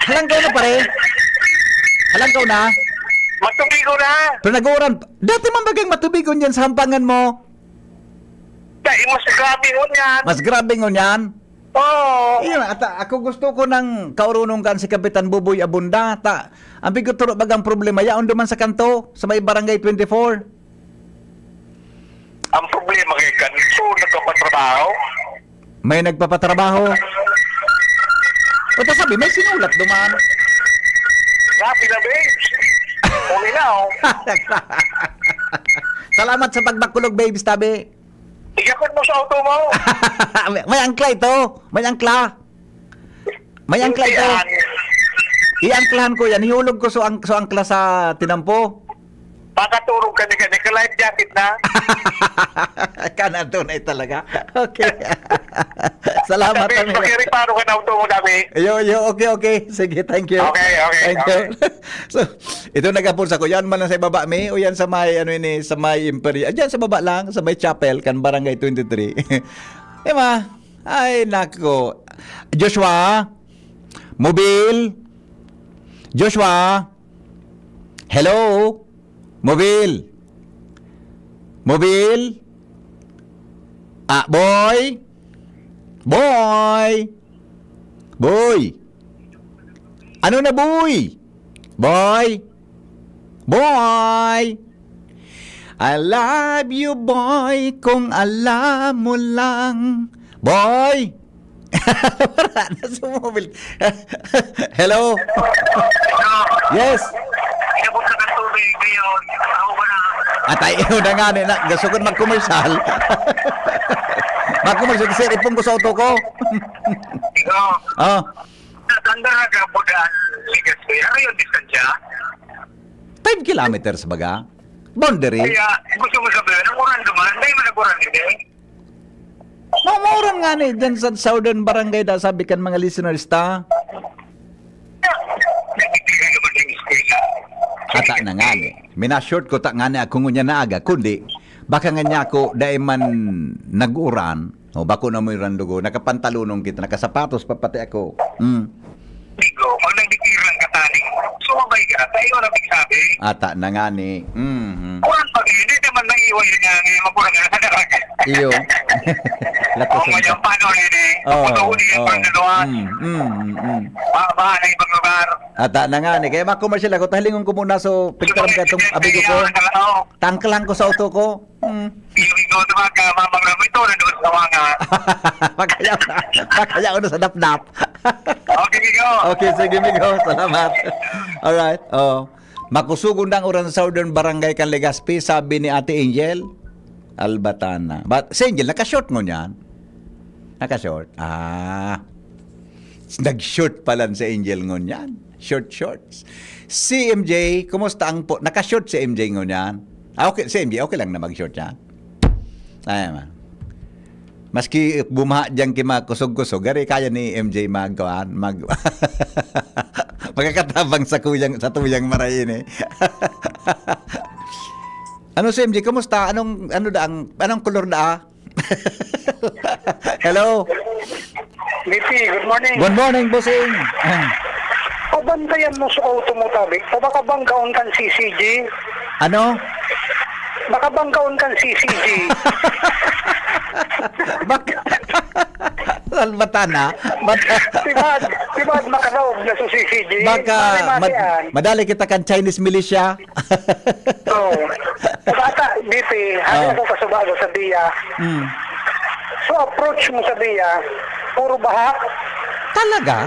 Halangkaw na pare. Halangkaw na. Magtubigo na. Pero nag-uuran. Dati man bagang matubigon yan sa hampangan mo. Kaya mas grabe mo yan. Mas grabe ngon yan. Oo. Iyon, at ako gusto ko ng kaurunong kan si Kapitan Buboy Abunda. Ang bigot turo bagang problema. Yaon duman sa kanto, sa may barangay 24. Ang problema kay kanso, nagpapatrabaho. May nagpapatrabaho. O ta sabi, may sinulat duman. Grabe na, babe. Uli na, oh. Salamat sa pagbakulog, babes, tabi. Igakot mo sa auto mo. May angkla ito. May angkla. May angkla ito. Iangklahan ko yan. Ihulog ko so angkla sa tinampo. Pakaturog ka na ka-life jacket na. Kana tunay talaga. Okay. Salamat. Sabi, pakiriparo ka na auto mo, Dabi. Yo, okay. Sige, thank you. Okay. Thank you. So, ito nagapulsa ko. Yan man lang sa baba, may o yan sa may, sa may Imperial. Diyan sa baba lang, sa may chapel, kan Barangay 23. Ema, ay, nako. Joshua, Mobile. Joshua, hello. Mobile. Boy. Ano na, boy? Boy. I love you, boy, kung alam mo lang. Boy. Wala na sa mobile. Hello. Yes. Inabot ka ng tubig ngayon. Ako ba na? Atay, na nga na. Gasugod mag-commercial. Mag-commercial. Kasi ipong ko sa auto ko. Ikaw. Oh. Tanda na ka po daan ligas ko. Ano yung distansya? 5 kilometers baga. Boundary. Kaya gusto mo sabihin, ang uran duman, hindi mo nag-uran hindi. Mauran nga ni dyan sa Southern Barangay da sabi kan mga listeners ta. Nagtitigil naman yung eskwela. Ata na nga ni. Minashort ko ta nga ni ako ngunya na aga. Kundi, baka nga niya ako dahil man nag-uran. O bako na mo yung randugo. Nakapantalunong kita. Nakasapatos pa pati ako. Ikaw, pag nagtitirang ka taning, sumabay ka, tayo na bigsabi. Ata na nga ni. Uran pag hindi naman naiiwan yun nga ngayon, magkurang nga na daraga. Iyo. O Lakosan ngayon, ka. paano rin eh? Pagkahuli yung panggaluan. Bahan na ibang lugar. Ata na nga ni. Kaya mag-commercial ako. Tahilingon ko muna so pagkaram ka itong abigo ko. Tangkalan ko sa auto ko. Ikaw naman ka, mamang naman ito, nandun sa wanga. Pagkaya ko na sa dap-dap. Okay, ikaw. Okay, sige, Migo. Salamat. Alright. Makusugon ng uran sa Southern Barangay kan Legazpi, sabi ni Ate Angel. Albatana. But si Angel, nakashort mo niyan? Nakashort? Nag-short pala si Angel ngon yan. Shorts. Si MJ, kumusta ang po? Nakashort si MJ ngon yan. Okay, si MJ, okay lang na mag-short yan. Ay, man. Maski bumaha dyan kusog-kusog, gari kaya ni MJ magkakatabang sa tuyang marayin eh. Ano si MJ, kumusta? Anong kulor da? Hello. Lipi, good morning. Good morning, bossing. Pabantayan mo sa auto mo, Tabi. O baka bang gaon kan CCG? Ano? Baka bang gaon kan CCG? Salvatana? Tibad makanaog na sa CCG. Baka madali kita kan Chinese militia. Oo. Baka, Lipi, hali ako kasubado sa Biya. So, approach mo sa Biya, puro baha. Talaga?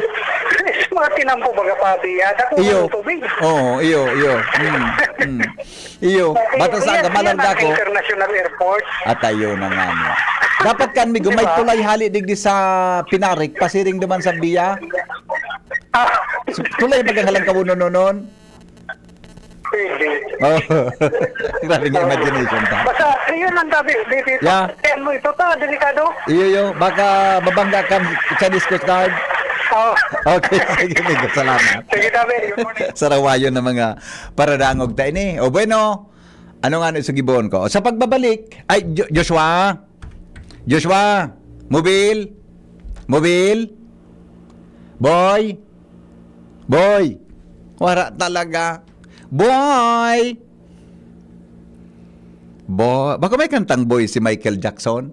Mga tinampo baga pa Biya. Dako Iyo. ng tubig. Oo, iyo. Iyo. Bata sa gamalanda ko. International Airport. Atayo na nga niya. Dapat kan may gumay tulay hali digdi sa Pinarik, pasiring naman sa Biya. Tulay bagang kabuno noon. Pwede. Oh. Grabe nga imagination ta. Basta, yun ang tabi. Dito, Yeah. mo ito ta, delikado. Iyo. Baka mabangga ka Chinese Coast Guard. Oh. Okay, sige, Migo. Salamat. Sige, tabi. Good morning. Sarawayo ng mga paradangog tayo ni. O bueno, ano nga sa gibon ko? Sa pagbabalik, ay, Joshua, Mobile, Boy, wala talaga. Boy, baka may kantang boy si Michael Jackson?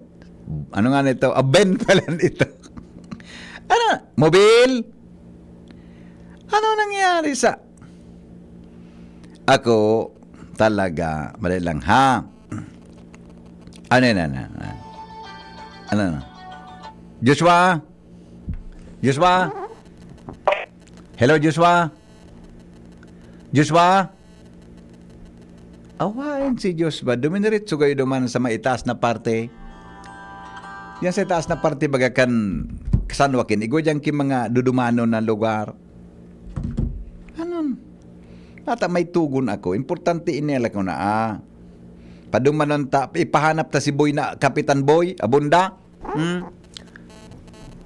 Ano nga nito? Ben pala nito. Ano? Mobile? Ano nangyari sa... Ako, talaga, madali lang, ha? Ano na? Ano na? Joshua? Hello, Joshua? Awain si Diyos ba? Duminiritso kayo duman sa maitaas na parte. Yan sa itaas na parte bagakan kasanwakin. Igo dyan ki mga dudumano na lugar. Anon? Ata may tugon ako. Importante inela ko na padumanon ta, ipahanap ta si Boy na, Kapitan Boy, abunda.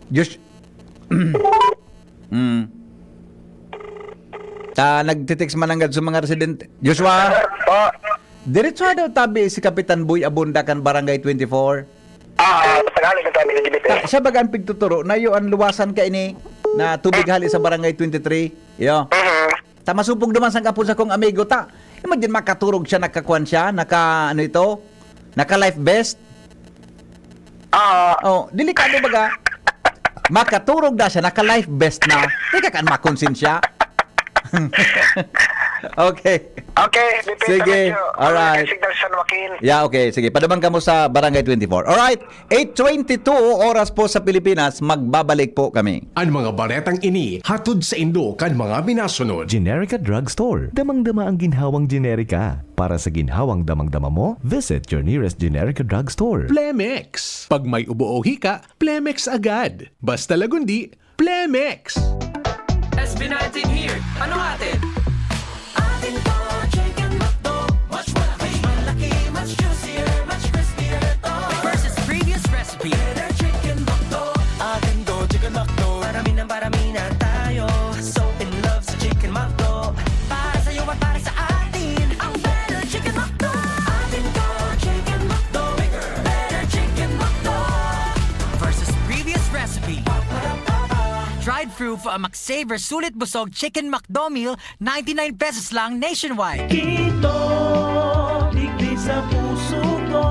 Diyos. Nagtitext mananggad sa mga residente. Joshua? Diretso daw tabi si Kapitan Boy abunda kan Barangay 24. Tagali ng kami ng DBT. Siya bagang pigtuturo na yung luwasan ka ini na tubig hali sa Barangay 23. Yo. Ta masupog duman sang kapon sa kong amigo ta. Imagine makaturog siya, nakakuan siya, naka life vest. Delikado baga. Makaturog na siya, naka life vest na. Di ka kan makonsensya. Okay. Okay, Sige, alright. Signal San Joaquin. Yeah, okay. Sige, padabang ka mo sa Barangay 24. Alright, 8:22 oras po sa Pilipinas. Magbabalik po kami. Ang mga baretang ini hatod sa Indo kan mga minasunod. Generica Drugstore. Damang-dama ang ginhawang generika. Para sa ginhawang damang-dama mo, visit your nearest Generica Drugstore. Plemex. Pag may ubo o hika, Plemex agad. Basta lagundi, Plemex. SB19 here. Ano atin? Atin to, chicken McDo. Much malaki, much juicier, much crispier to. Versus previous recipe. Better chicken McDo. Atin to, chicken McDo. Parami na tayo. So in love sa chicken McDo. Para sa'yo at para sa atin. Ang better chicken McDo. Atin to, chicken McDo. Bigger, better chicken McDo. Versus previous recipe. Dried fruit for a McSaver Sulit Busog Chicken McDo meal, 99 pesos lang nationwide. Kito, digdi sa puso ko,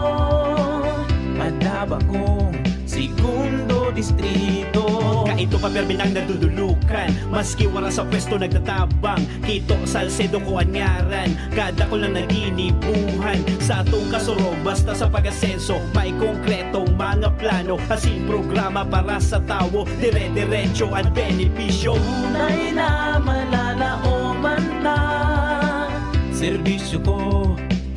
madaba kong segundo distrito. Kaito pa perminang nadudulukan, maski wala sa pwesto nagtatabang. Kito Salcedo ko anyaran, kada ko lang naginibuhan. Sa atong kasurog, basta sa pag-asenso, may konkretong mga plano. Asin programa para sa tawo, dire-diretso ang benepisyo. Tunay na malalaoman na, serbisyo ko,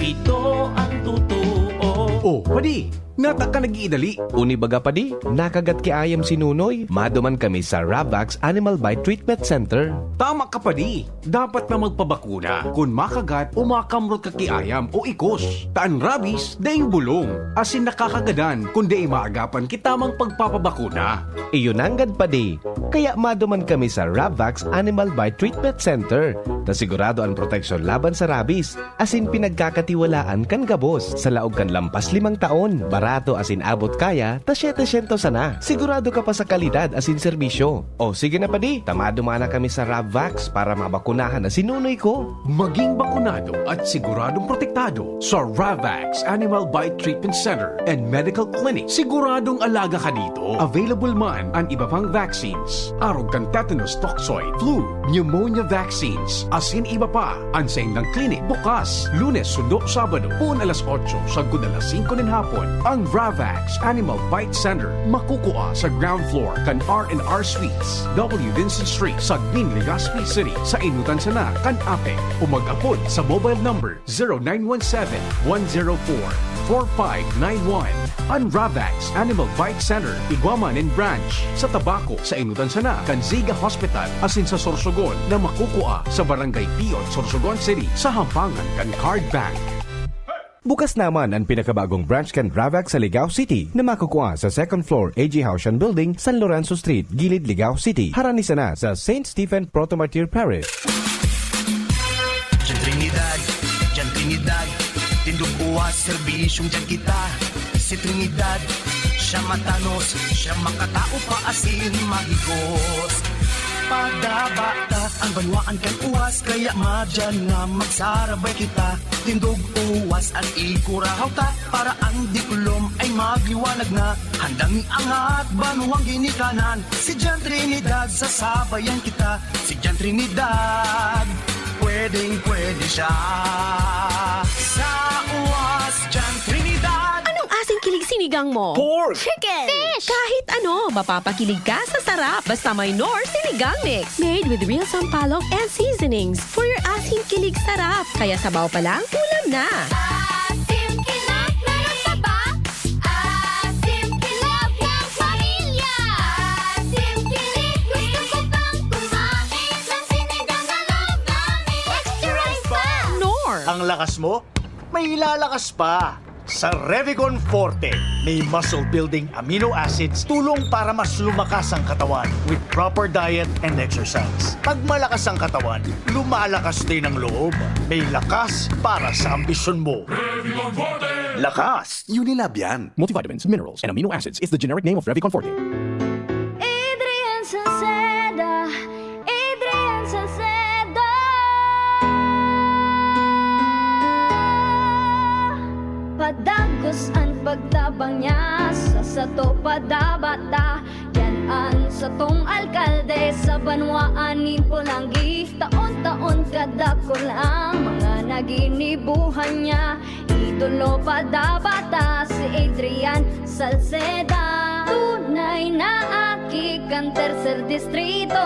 ito ang totoo. Oh, padi, nata ka nag-iidali. Uni baga pa di, nakagat ki ayam si Nunoy. Maduman kami sa Ravax Animal Bite Treatment Center. Tama ka padi. Dapat na magpabakuna kung makagat o makamrot ka kiayam o ikos. Taan rabies, daing bulong. Asin nakakagadan kung di maagapan kitamang pagpapabakuna. Iyon nanggad pa di. Kaya maduman kami sa Ravax Animal Bite Treatment Center. Ta sigurado ang proteksyon laban sa rabies. Asin pinagkakatiwalaan kan gabos. Sa laog kan lampas 5 taon. Barato asin abot kaya, ta 700 sana. Sigurado ka pa sa kalidad asin serbisyo. O sige na pa di, tamadumana kami sa Ravax para mabakunahan na sinunoy ko. Maging bakunado at siguradong protektado sa Ravax Animal Bite Treatment Center and Medical Clinic. Siguradong alaga ka dito. Available man ang iba pang vaccines. Arog kan tetanus toxoid, flu, pneumonia vaccines, asin iba pa. Ang sa indang clinic bukas, Lunes, Sundo, Sabado, puon alas 8, sagud alas 5 ng hapon. Ang Ravax Animal Bite Center makukuha sa ground floor kan R&R Suites, W. Vincent Street, Sagbin, Legazpi City. Sa inutan sana kan Ape o mag-apod sa mobile number 0917-104-4591. Ang Ravax Animal Bite Center, Iguaman and Branch. Sa Tabaco, sa inutan sana kan Ziga Hospital, asin sa Sorsogon na makukuha sa Barangay Piot, Sorsogon City, sa hampangan kan Card Bank. Bukas naman ang pinakabagong branch kan Ravax sa Ligao City na makukuha sa second floor AG Haushan Building, San Lorenzo Street, Gilid, Ligao City. Harani sana sa St. Stephen Protomartyr Parish. Diyan Trinidad, tindog uwas, serbisyong dyan kita. Si Trinidad, siya matanos, siya makatao pa asin mahigos. Padabata ang banwaan kan uwas, kaya madyan nga magsarabay kita. Tindog uwas at ikurahaw ta, para ang diplom ay magliwanag na. Handang iangat, banuang ginikanan, si Jan Trinidad, sasabayan kita. Si Jan Trinidad, pwedeng-pwede siya. Sa uwas, Jan Trinidad. Anong asing mapapakilig sinigang mo. Pork! Chicken! Fish! Kahit ano, mapapakilig ka sa sarap basta may Knorr Sinigang Mix. Made with real sampalok and seasonings for your asing kilig sarap. Kaya sabaw pa lang, ulam na. Asim kilap, meron pa ba? Asim kilap ng pamilya. Asim kilip, gusto ko pang kumain ng sinigang na love namin. Extra rice pa! Knorr! Ang lakas mo, may lalakas pa. Sa Revicon Forte, may muscle-building amino acids tulong para mas lumakas ang katawan with proper diet and exercise. Pag malakas ang katawan, lumalakas din ang loob. May lakas para sa ambisyon mo. Revicon Forte! Lakas! Unilab yan. Multivitamins, minerals, and amino acids is the generic name of Revicon Forte. Adrian Salceda, Adrian Salceda. Padagos ang pagtabang niya sa sato padabata. Yan ang satong alkalde sa banwaan ni Pulangi. Taon-taon kadako lang mga naginibuhan niya. Idolo padabata si Adrian Salceda. Tunay na aki kang tercer distrito.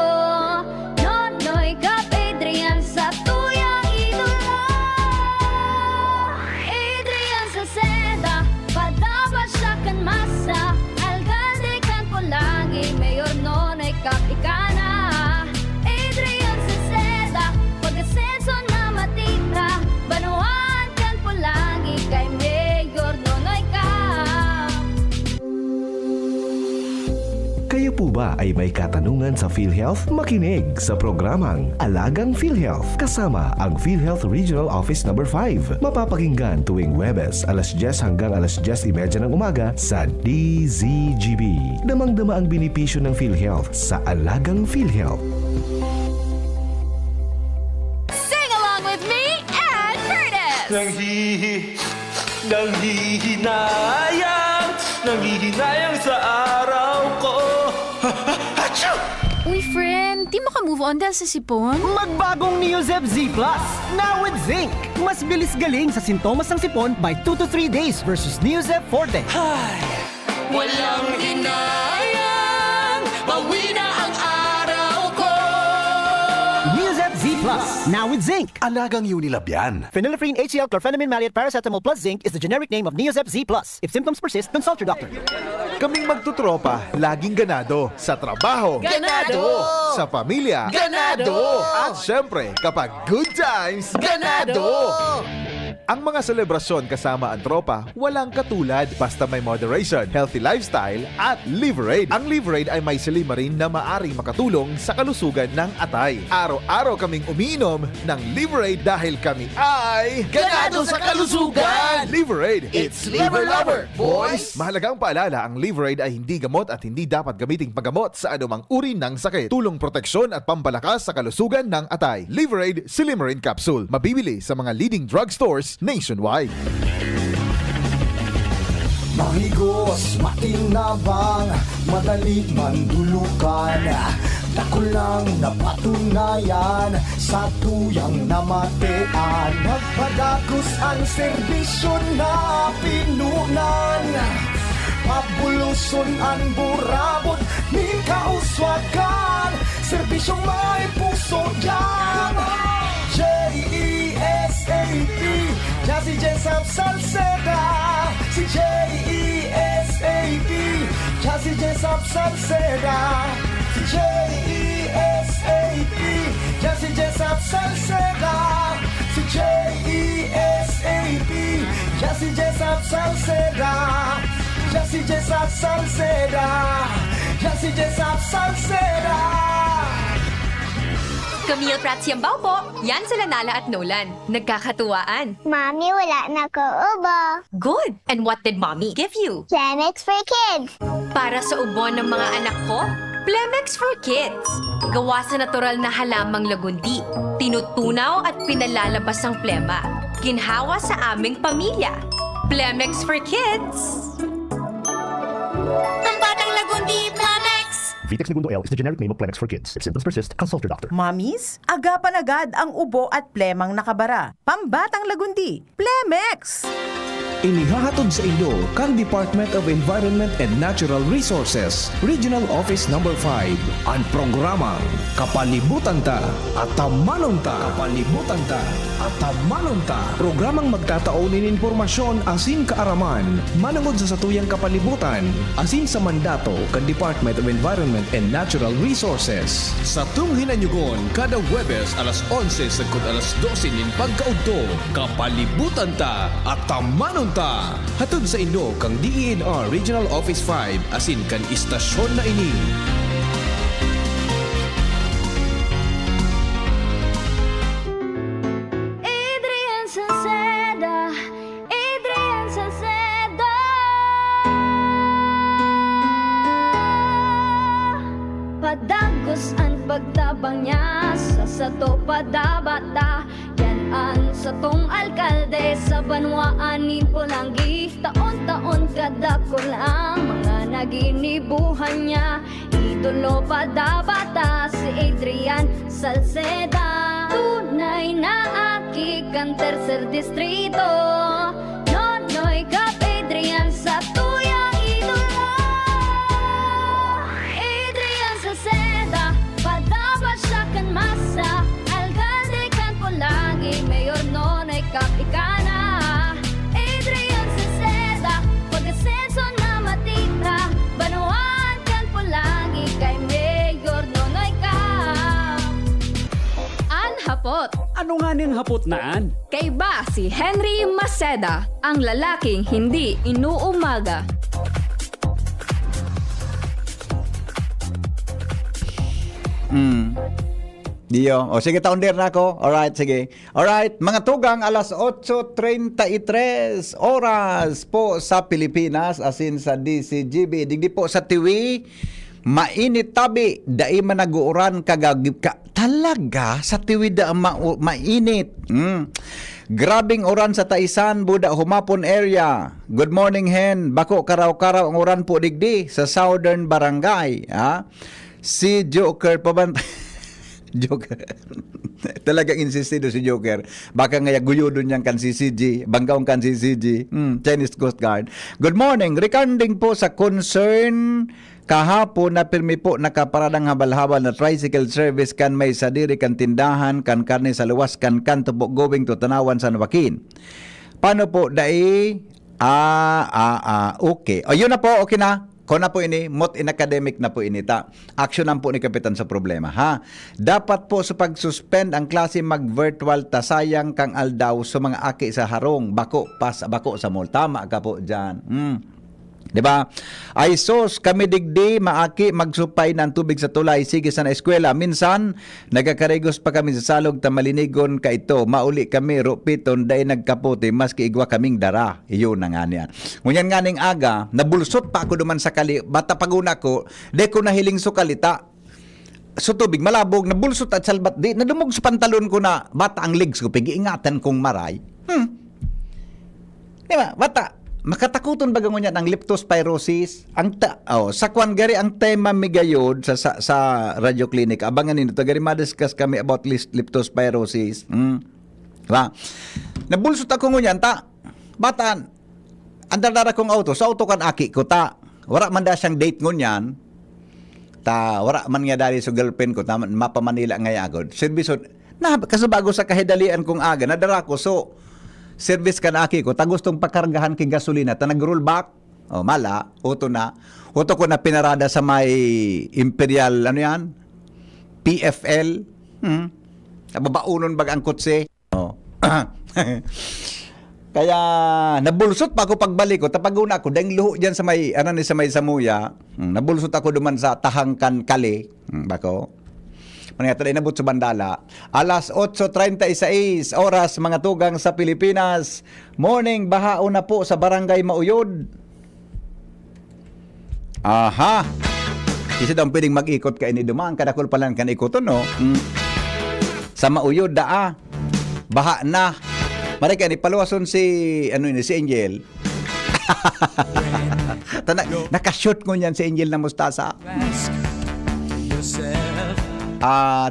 Nonoy Kap Adrian sa tuyang idolo. Adrian Salceda, padaba siya kan masa. Alcalde kan Pulangi, Mayor Nonoy Kap ikana. Adrian Salceda, pag-asenso na matita. Banuan kan Pulangi kay Mayor Nonoy Kap. Kayo po ba ay may katanungan sa PhilHealth? Makinig sa programang Alagang PhilHealth kasama ang PhilHealth Regional Office No. 5. Mapapakinggan tuwing Webes alas 10 hanggang alas 10:30 ng umaga sa DZGB. Damang-dama ang benepisyo ng PhilHealth sa Alagang PhilHealth. Sing along with me and Curtis! Nanghihinayang sa araw ko. Uy, friend, di maka-move on dahil sa sipon? Magbagong Neozeb Z Plus, now with zinc. Mas bilis galing sa sintomas ng sipon by 2 to 3 days versus Neozeb Forte. Walang hinayang, bawi na ang araw ko. Neozeb Z Plus, now with zinc. Alagang Unilab yan. Phenylephrine HCl chlorphenamine maleate paracetamol plus zinc is the generic name of Neozeb Z Plus. If symptoms persist, consult your doctor. Kaming magtutropa, laging ganado. Sa trabaho, Ganado! Sa pamilya, Ganado! At syempre, kapag good times, Ganado! Ang mga selebrasyon kasama ang tropa, walang katulad basta may moderation, healthy lifestyle, at Liverade. Ang Liverade ay may silimarin na maaring makatulong sa kalusugan ng atay. Araw-araw kaming umiinom ng Liverade dahil kami ay Ganado sa kalusugan! Liverade, It's Liver Lover, boys! Mahalagang paalala, ang Liverade ay hindi gamot at hindi dapat gamiting paggamot sa anumang uri ng sakit. Tulong proteksyon at pampalakas sa kalusugan ng atay. Liverade Silimarin Capsule. Mabibili sa mga leading drugstores nationwide. Mahigos, matinabang, madali mandulukan. Dako lang napatunayan sa tuyang namatean. Nagpadagos ang serbisyo na pinunan. Pabuluson ang burabot, min kauswagan. Serbisyong may puso dyan. J-E-S-A-P, Jazzy Jessup Salceda. Si J-E-S-A-P, Jazzy Jessup Salceda. Si J-E-S-A-P, Jazzy Jessup Salceda. Si J-E-S-A-P, Jazzy Jessup Salceda. Jazzy Jessup Salceda. Jazzy Jessup Salceda. Camille Prats Yambaw po. Yan sila Nala at Nolan. Nagkakatuwaan. Mami, wala na ko ubo. Good! And what did Mommy give you? Planex for kids. Para sa ubo ng mga anak ko, Plemex for Kids. Gawa sa natural na halamang lagundi. Tinutunaw at pinalalabas ang plema. Ginhawa sa aming pamilya. Plemex for Kids. Ang batang lagundi, Planex. Vitex Segundo L is the generic name of Plemex for kids. If symptoms persist, consult your doctor. Mamis, agapan agad ang ubo at plemang nakabara. Pambatang lagundi, Plemex! Inihahatod sa inyo kang Department of Environment and Natural Resources, Regional Office No. 5, ang programang Kapalibutan Ta at Tamanon Ta. Kapalibutan Ta at Tamanon Ta. Programang magtataon ng impormasyon asin kaaraman, manungod sa satuyang kapalibutan, asin sa mandato kang Department of Environment and Natural Resources. Sa tung hinanyugon, kada Huwebes alas 11 sagkod alas 12 nin pagkaudto, Kapalibutan Ta at Tamanon Ta. Hatod sa inyo kang DENR Regional Office 5 asin kan istasyon na ini. Adrian Salceda, Adrian Salceda. Padagos ang pagtabang niya sa sato padabata. Yan ang satong alkalde sa banwaanin Pulangi. Taon-taon kadako lang mga naginibuhan niya. Idolo padabata si Adrian Salceda. Tunay na aki kang tercer distrito. Nonoy Kap Adrian sa tuyang idolo. Adrian Salceda, padabat siya kan masa. Alcalde kan Pulangi, Mayor Nonoy Kap ikana. Adrian Salceda, pag-asenso na matita. Banuan kan Pulangi kay Mayor Nonoy Kap. Hapot. Ano nga ning hapot naan? Kay ba si Henry Maceda, ang lalaking hindi inuumaga. Dio. O sige, taundir na ako. Alright, sige. Alright, mga tugang, alas 8:33 oras po sa Pilipinas, asin sa DCGB. Digdi po sa TV, mainit tabi, dai man naguuran kagagib ka. Talaga, sa TV da mainit. Grabing oran sa Taisan, Buda, Humapon area. Good morning, Hen. Bako, karaw-karaw ang oran po digdi sa Southern Barangay. Ha? Si Joker pabantay. Joker. Talagang insistido si Joker. Baka nga guyudon niyang kan CCG, banggaong kan CCG, Chinese Coast Guard. Good morning. Regarding po sa concern kahapon na pirmi po nakaparadang habal-habal na tricycle service kan may sadiri kan tindahan kan karne sa luwas kan kanto po going to Tanawan, San Joaquin. Paano po dai? Okay. O yun na po, okay na. Kung na po ini, mot in academic na po ini ta. Action na po ni Kapitan sa problema, ha? Dapat po sa pag-suspend ang klase mag-virtual tasayang kang aldaw sa mga aki sa harong, bako sa mall. Tama ka po dyan. Diba? Ay sos, kami digdi, maaki, magsupay ng tubig sa tulay, sige sa na eskwela. Minsan, nagkakarigos pa kami sa salog, tamalinigon ka ito. Mauli kami, rupiton, day nagkaputi, maski igwa kaming dara. Iyon na nga niya. Ngunyan nga ning aga, nabulsot pa ako duman sa kali, bata paguna ko, de ko nahiling sukalita. So tubig, malabog, nabulsot at salbat, di, nadumog sa pantalon ko na, bata ang legs ko, pag-iingatan kong maray. Diba, bata, makatakuton baga niya ng leptospirosis ang sa kwan gari ang tema migayod sa radio clinic abangan ninyo to gari ma-discuss kami about leptospirosis. Diba? Nabulsot ako ngunyan ta batan andar kong auto sa auto kan aki ko ta wara man da siyang date ngunyan ta wara man nga dali sa girlfriend ko ta mapa Manila ngayagod serviso na kasabago sa kahidalian kong aga nadara ko so service ka na aki ko, ta gustong pakargahan kay gasolina, ta nag-roll back, mala, uto ko na pinarada sa may Imperial, ano yan? PFL, babaunon bag ang kotse. Kaya, nabulsot pa ako pagbalik ko, tapaguna ko, dahil luho dyan sa may, sa may Samuya, nabulsot ako duman sa Tahangkan Kali, bako. Mangyata na inabot sa Bandala. Alas 8:36 oras mga tugang sa Pilipinas. Morning, bahao na po sa Barangay Mauyod. Aha. Isa daw pwedeng mag-ikot ka ini dumaan. Kadakol pa lang kan ikoton, no? Sa Mauyod, baha na. Marika, ni paluwason si Angel. Nakashoot ko niyan si Angel na mustasa.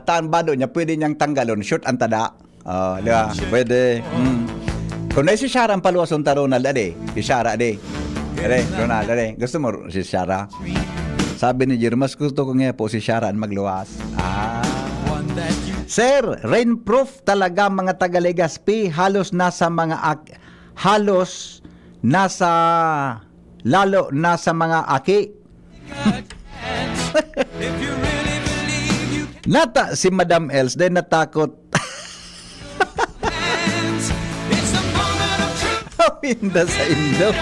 Taan bado niya, pwede niyang tanggalon. Shoot ang tada. Diba? Pwede. Kung na si Shara ang paluwas ng Ronald, ade. Si Shara, ade. Ade, Ronald, ade. Gusto mo si Shara? Sabi ni Jer, mas gusto ko nga po si Shara ang magluwas. Sir, rainproof talaga mga taga Legazpi. Halos nasa mga aki. Nata si Madam Els din natakot. Pinda sa Indo.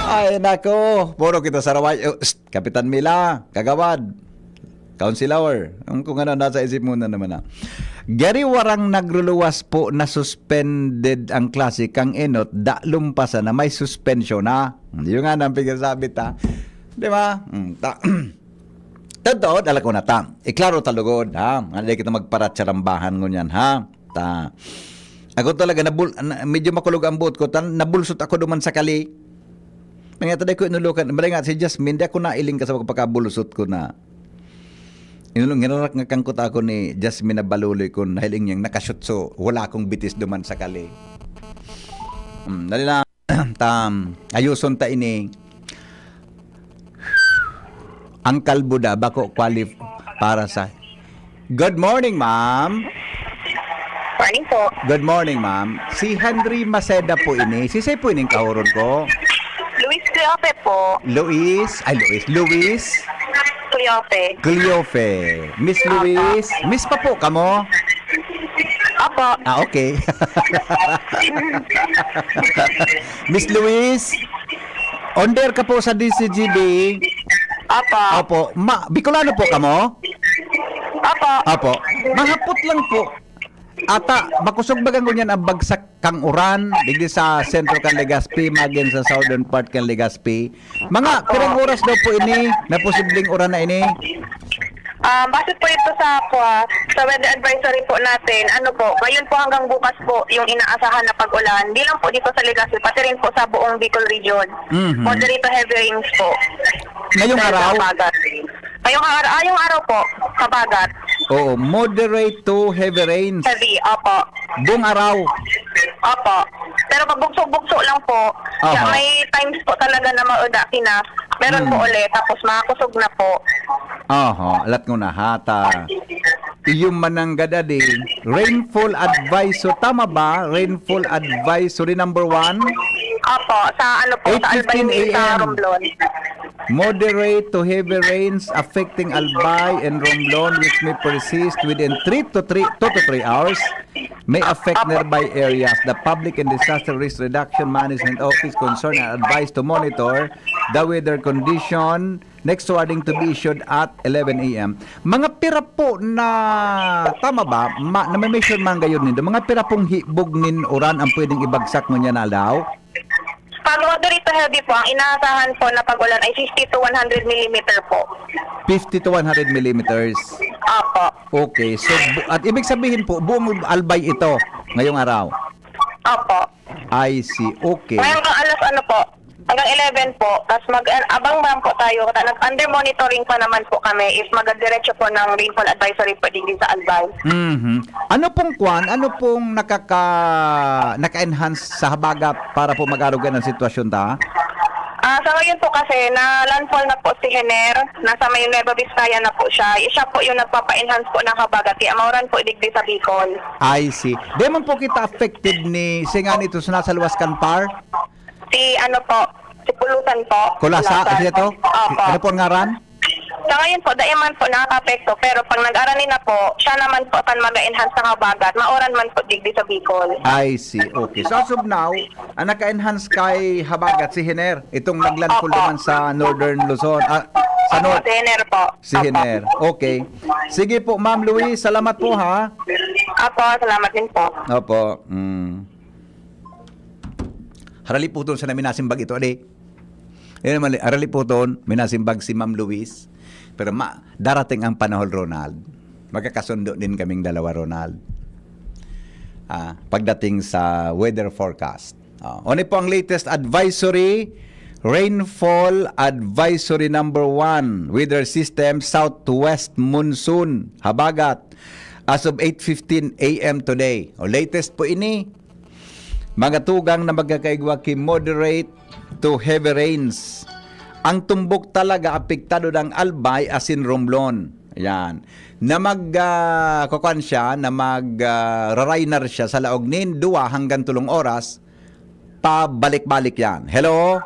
Ay nako, puro kita saraway. Kapitan Mila, kagawad, councilor. Kung ano nasa isip mo na naman na. Gary warang nagluluwas po na suspended ang klase kang enot da lumpasan na may suspension na. Yung nga nang pigsasabi ta. Di ba? Totoo, dala ko na ta. Iklaro talugod, ha? Hindi kita magparatsarambahan ngunyan, ha? Ta. Ako talaga, medyo makulog ang buot ko. Nabulsot ako duman sa kali. Mga taday ko inulukan. Bala nga si Jasmine, di ako nailing ka sa pagkakabulusot ko na. Nginarak nga kangkot ako ni Jasmine na baluloy ko. Nahiling niyang nakashoot so wala akong bitis duman sa kali. Dali na. Ayuson ta ini. Ang kalbuda, bako para sa... Good morning, ma'am. Morning po. Good morning, ma'am. Si Henry Maceda po ini. Si po ining kahuron ko. Luis Cleofe po. Luis. Cleofe. Miss Luis. Miss pa po kamo? Opo. Okay. Miss Luis. Onder ka po sa DCGB. Opo. Bicolano po kamo? Opo. Mahapot lang po. Ata, makusog bagang ngunyan ang bagsak kang uran, digdi sa sentro kan Legazpi, magin sa southern part kan Legazpi. Mga pirang oras daw po ini, na posibleng uran na ini? Base po ito sa weather advisory po natin, ngayon po hanggang bukas po yung inaasahan na pag-ulan. Di lang po dito sa Legazpi, pati rin po sa buong Bicol region. Moderate to heavy rains po. Ngayong araw? Ngayong araw po, kabagat. Oo, moderate to heavy rains. Heavy, opo. Buong araw? Opo. Pero pagbugso-bugso lang po. Kaya may times po talaga na maudaki na. Meron po ulit, tapos makakusog na po. Alat ko na hata. Yung mananggada din. Rainfall advisory, tama ba? Rainfall advisory number 1? Opo, sa sa Albay, sa Romblon. Moderate to heavy rains affecting Albay and Romblon which may persist within 2 to 3 hours may affect nearby areas. The Public and Disaster Risk Reduction Management Office concerned are advised to monitor the weather condition next warning to be issued at 11 a.m. Mga pira po na tama ba? Na may measure man gayon nito. Mga pira pong hibog nin uran ang pwedeng ibagsak mo niya na daw. Pag moderate to heavy po, ang inaasahan po na pag-ulan ay 50 to 100 mm po. 50 to 100 millimeters. Opo. Okay. So, at ibig sabihin po, buong Albay ito ngayong araw? Opo. I see. Okay. Ngayon hanggang hanggang 11 po. Tapos abang po tayo. Under monitoring pa naman po kami if magadiretso po ng rainfall advisory po din sa Albay. Ano pong naka-enhance sa Habagat para po mag-arugan ng sitwasyon ta? Sa ngayon po kasi na landfall na po si Hener, nasa may Nueva Vizcaya na po siya. Siya po yung nagpapa-enhance po ng Habagat. Amauran po digdi sa Bicol. I see. Di man po kita affected ni singan ito sa nasa luwas kan par? Si Pulutan po. Kulasa, siya to? Opo. Ano po ngaran? Sa ngayon po, daiman po nakaka-apekto. Pero pag nag-arani na po, siya naman po kan mag-enhance ng Habagat. Mauran man po digdi sa Bicol. I see. Okay. So as of now, ang naka-enhance kay Habagat si Hener. Itong naglandfall naman sa Northern Luzon. Sa North. Si Hener po. Si Hener. Okay. Sige po, Ma'am Luis. Salamat po, ha? Opo, salamat din po. Opo. Harali po sa namin nasimbag ito, ade. Arali po doon, minasimbag si Ma'am Luis. Pero darating ang panahon, Ronald. Magkakasundo din kaming dalawa, Ronald. Pagdating sa weather forecast. Ano po ang latest advisory? Rainfall advisory number 1. Weather system, southwest monsoon, Habagat. As of 8:15 a.m. today. Latest po ini. Mga tugang na magkakaigwa ki moderate to heavy rains. Ang tumbok talaga apektado ng Albay asin Romblon. Ayan. Na kukuan siya, na raraynar siya sa laog nin 2 hanggang 3 oras, pabalik-balik yan. Hello?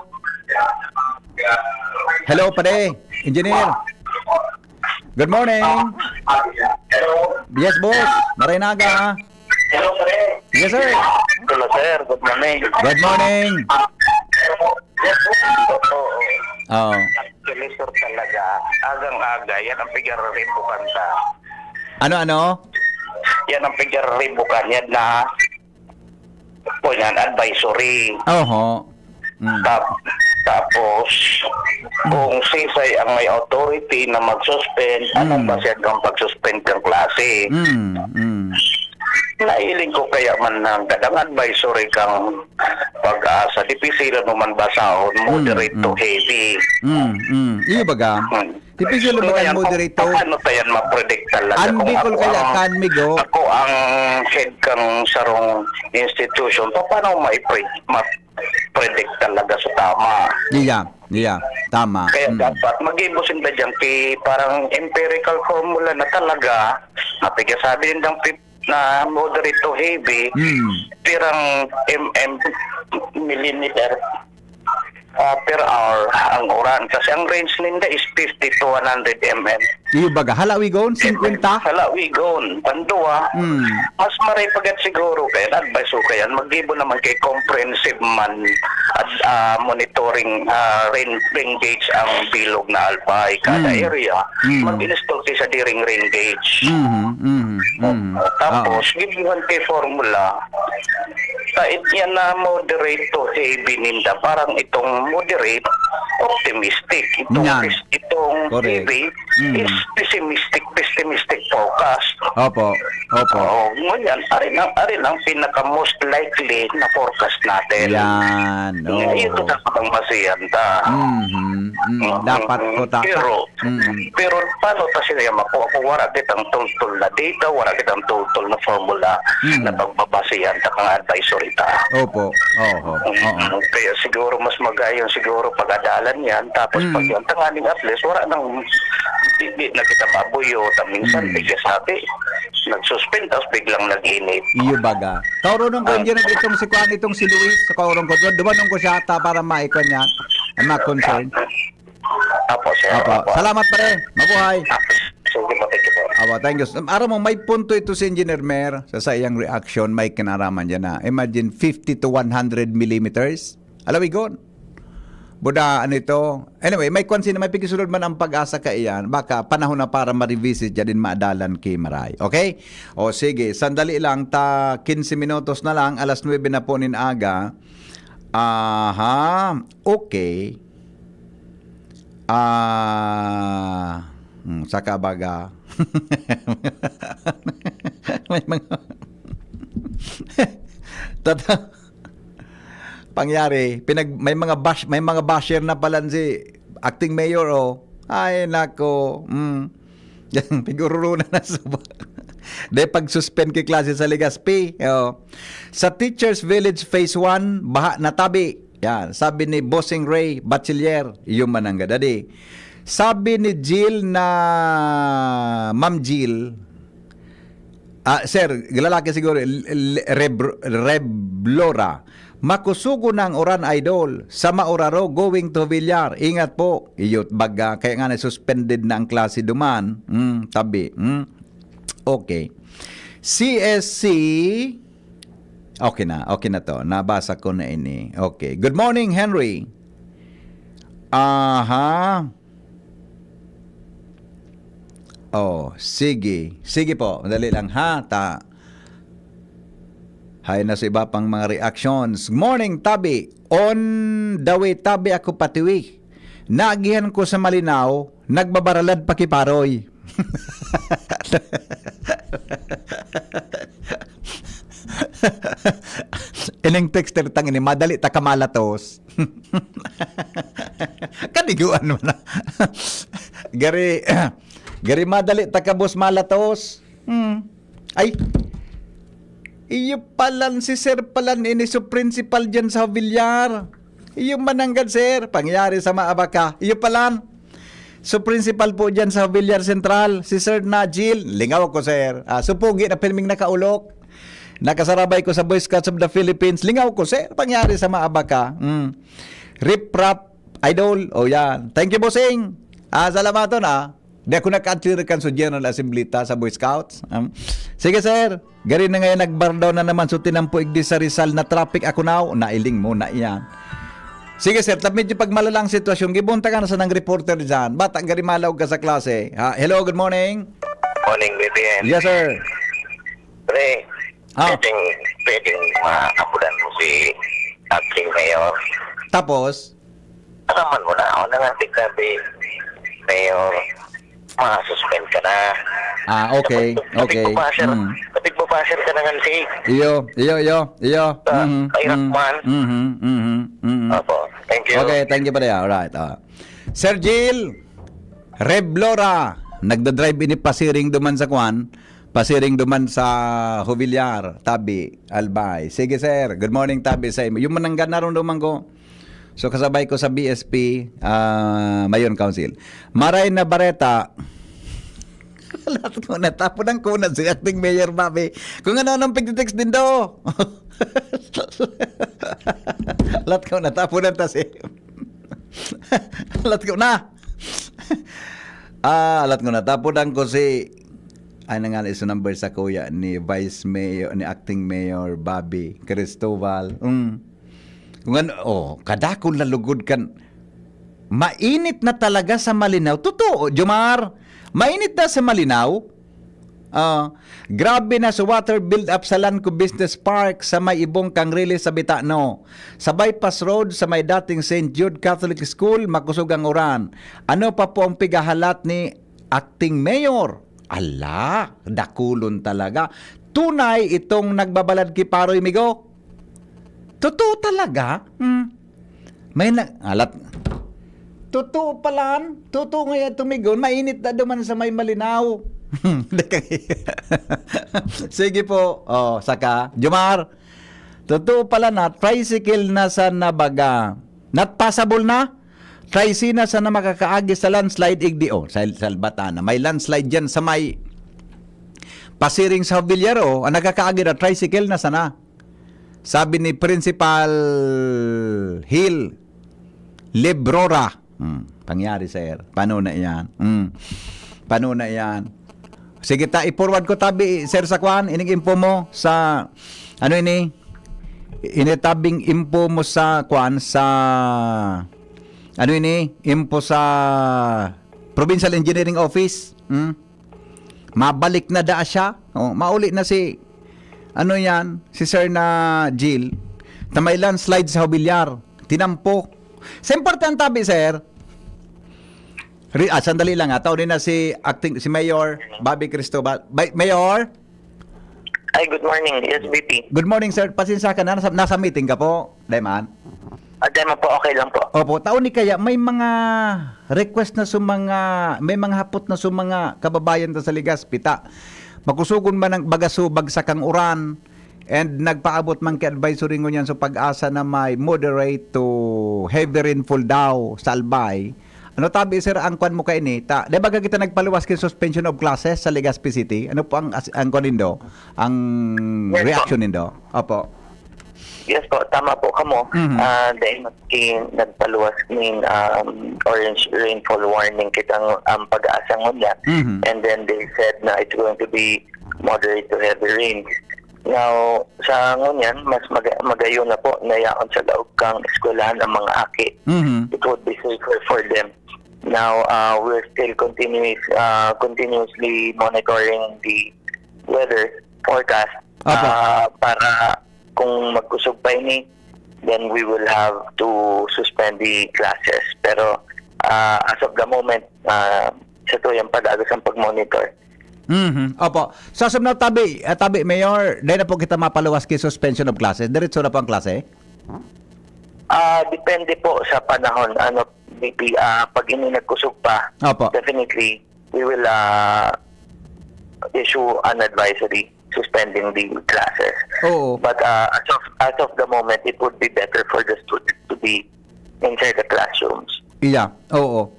Hello, pare. Engineer. Good morning. Yes, boss. Marinaga. Hello, pare. Yes, sir. Hello, sir. Good morning. Good morning. Oh. Actually, sir, talaga, agang-aga, yan ang pigar-ribukan ta. Ano? Yan ang pigar-ribukan, yan na yan, advisory. Oho. Tapos, kung sisay ang may authority na mag-suspend, anong based kang pag-suspend kang klase? Nailing ko kaya man ng kadang advisory kang pag-asa. Dipisilan mo man basahon, moderate to heavy. Iyo baga. Dipisilan mo man moderate to. Paano tayo ma-predict talaga? Anbi ko kaya kanmigo. Ako ang head kang sarong institution. Paano ma-predict talaga sa tama? Yeah. Tama. Kaya dapat mag-ibusin ba dyan parang empirical formula na talaga napigasabi din ng na moderate to heavy pirang millimeter per hour ang uran kasi ang range ninda is 50 to 100 mm. Iyo baga halawigon 50. Halawigon panduwa. Mas maray pagat siguro kaya advice ko kaya maggibo naman kay comprehensive man at monitoring rain gauge ang bilog na Albay kada area. Mag-install sa diring rain gauge. Tapos gibuhan kay formula yan na moderate to heavy ninda parang itong moderate optimistic itong heavy is pessimistic focus. Opo. Ngunyan arin ang pinaka most likely na forecast natin. Yan. Ito dapat ang masiyan ta. Dapat ko ta. Pero paano ta sila makuha kung wala kitang tultul na data, wala kitang tultul na formula na pagbabasihan ta kang advisory ta. Opo. Kaya siguro mas magayon siguro pag-adalan yan tapos pag yung tanganing at least wala nang hindi na kita babuyo minsan bigla sabi nag-suspend tapos biglang nag-init. Iyo baga. Kaurunong ko dyan itong si Luis sa kaurong ko. Dumanong ko siya para maikon yan. I'm not concerned. Apo, sir. Salamat pare. Mabuhay. Sige po, thank you po. Thank you. Araw mo, may punto ito si Engineer Mer sa iyang reaction, may kinaraman dyan na. Imagine 50 to 100 millimeters. Alawigon. Buda, ano ito? Anyway, may kwansin na may pikisulod man ang pag-asa ka iyan. Baka panahon na para ma-revisit dyan din maadalan kay Maray. Okay? O sige, sandali lang. 15 minutos na lang. Alas 9 na po nin aga. Okay. Saka baga. May mga pangyari, may mga basher na pala si acting mayor Ay nako. Pigururo na suba. De pag-suspend kay klase sa Legazpi. Sa Teachers Village Phase 1, baha na tabi. Yan, sabi ni Bossing Ray Bachiller, yung manangga dadi. Sabi ni Jill na Ma'am Jill, sir, lalaki siguro, Reblora, makusugo ng Oran Idol sa Mauraro going to Villar. Ingat po. Iyot baga, kaya nga suspended na ang klase duman. Tabi. Okay. CSC, okay na to. Nabasa ko na ini. Okay. Good morning, Henry. Sige. Sige po. Madali lang ha. Hay na sa iba pang mga reactions. Good morning, Tabi. On the way, Tabi ako patiwi. Naagihan ko sa Malinaw, nagbabaralad pakiparoy. Ining texter tang ini madali ta kamalatos. Kaniguan mo na. Gari madali ta kabos malatos. Ay. Iyo palan si Sir palan ini so principal dyan sa Villar. Iyo mananggad sir, pangyari sa Maabaka. Iyo palan. So principal po dyan sa Villar Central, si Sir Najil. Lingaw ko sir. Supugi na filming nakaulok. Nakasarabay ko sa Boy Scouts of the Philippines. Lingaw ko sir, pangyari sa Maabaka. Rip Rap Idol. O yan. Thank you bossing. Salamaton Di ako naka-clear kan sa General Assembly sa Boy Scouts. Sige sir, gari na ngayon nagbardaw na naman so tinampuig di sa Rizal na traffic ako now. Nailing mo na iyan. Sige sir, medyo pag malalang sitwasyon, gibunta ka na sa ng reporter dyan. Bata gari malaw ka sa klase. Hello, good morning. Morning, BBM. Yes sir. Pre, pwedeng maabulan mo si acting mayor. Tapos? Alaman mo na ako na nga tignabi, mayor, ma-suspend ka na. Okay. Okay. Kapit bubasher ka na nga si Iyo. kay Rakman. Opo. Thank you. Okay, thank you pa rin. Alright. Sir Jill, Reblora, nagda-drive ini pasiring duman sa Kwan, pasiring duman sa Jubillar, Tabi, Albay. Sige sir, good morning Tabi sa imo. Yung mananggan na ron duman ko. So kasabay ko sa BSP, Mayon Council. Maray na Bareta, lahat ko natapon ang kuna si acting mayor Bobby. Kung ano nang pagtitext din do. Lahat ko natapon ang tasi. Lahat ko na. Lahat ko natapon ang ko si ano nga iso number sa kuya ni Vice Mayor, ni acting mayor Bobby Cristobal. Kung ano, kadakon na lugod kan. Mainit na talaga sa Malinaw. Totoo, Jomar. Mainit na sa Malinaw. Grabe na sa water build-up sa Lanco Business Park sa may ibong Kangrili sa Bitano. Sa bypass road sa may dating St. Jude Catholic School, makusog ang uran. Ano pa po ang pigahalat ni acting mayor? Ala, dakulon talaga. Tunay itong nagbabalad ki Paroy Migo. Totoo talaga? May alat. Totoo palan. Totoo nga tumigon. Mainit na duman sa may Malinaw. Sige po. Saka. Jomar. Totoo pala na. Tricycle na sa Nabaga. Not possible na? Tricycle na sa na makakaagi sa landslide igdio. Sa Batan. May landslide dyan sa may pasiring sa Villaro. Ang nakakaagi na tricycle na sana. Sabi ni Principal Hill Lebrora. Pangyari sir. Paano na yan? Paano na yan? Sige i-forward ko tabi sir sa kwan. Ining info mo sa ano ini? Initabing info mo sa kwan sa ano ini? Info sa Provincial Engineering Office. Mabalik na da siya. Mauli na si ano yan, si Sir na Jill, na may landslide sa Jubillar, tinampo. Sa importante tabi, sir, sandali lang tawin na si Mayor Bobby Cristobal. Mayor? Ay, good morning. Yes, BP. Good morning, sir. Pasensya ka na, nasa meeting ka po, Dayman? Dayman po, okay lang po. Opo, taon ni kaya, may mga request na may mga hapot na mga kababayan sa Legazpi, makusugon man ng bagasubag sa kang uran and nagpaabot man kay advisory ngunyan sa pag-asa na may moderate to heavy rainfall daw sa Albay. Ano tabi sir ang kwan mo kay ni? Di ba kita nagpaluwas kay suspension of classes sa Legazpi City? Ano po ang kwan nindo? Ang reaction nindo? Opo. Yes po, tama po kamo. Dahil nagpaluwas ng orange rainfall warning kitang pag-asa ngunyan. And then they said na it's going to be moderate to heavy rain. Now, sa ngunyan, mas magayon na po na yaon sa laog kang eskwelahan ang mga aki. It would be safer for them. Now, we're still continuously monitoring the weather forecast para kung magkusog pa ini, then we will have to suspend the classes. Pero as of the moment, sa to yung pag-agos ang pag-monitor. Opo. So, na tabi, Mayor, dahil na po kita mapaluwas kay suspension of classes. Diretso na po ang klase? Depende po sa panahon. Pag ini nagkusog pa, definitely, we will issue an advisory suspending the classes. Oo. But as of the moment, it would be better for the students to be inside the classrooms. Iya, oo.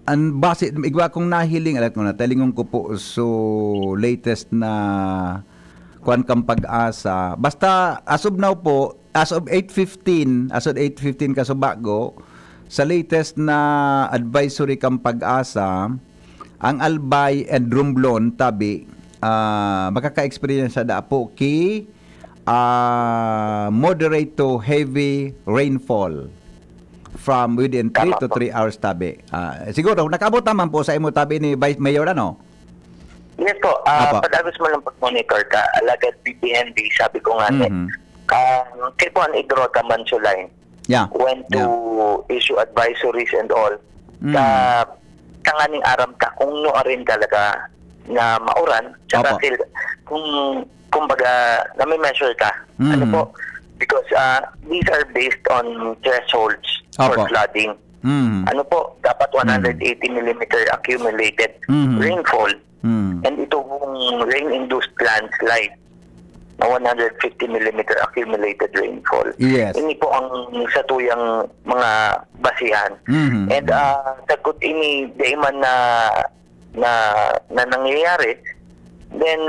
Ang base, igwa kong nahiling, alam ko na, talingong ko po so latest na kuan kang pag-asa. Basta, as of now po, as of 8:15 kasubago, sa latest na advisory kang pag-asa, ang Albay and Romblon, tabi, makaka-experience sa po ki moderate to heavy rainfall from within 3 to 3 hours tabi. Siguro, nakabot naman po sa imo tabi ni Vice Mayor, ano? Yes po, padagos mo lang pag-monitor ka, alagad BPND, sabi ko nga kaya po ang i-draw ka man sa line when to issue advisories and all. Kanganing aram ka, kung rin talaga na mauran, tsaka kung baga, nami-measure ka. Ano po? Because these are based on thresholds for flooding. Ano po? Dapat 180 millimeter accumulated rainfall. And ito pong rain-induced landslide na 150 millimeter accumulated rainfall. Yes. Ini po ang sa tuyang mga basihan. And sagot ini di man na nangyayari, then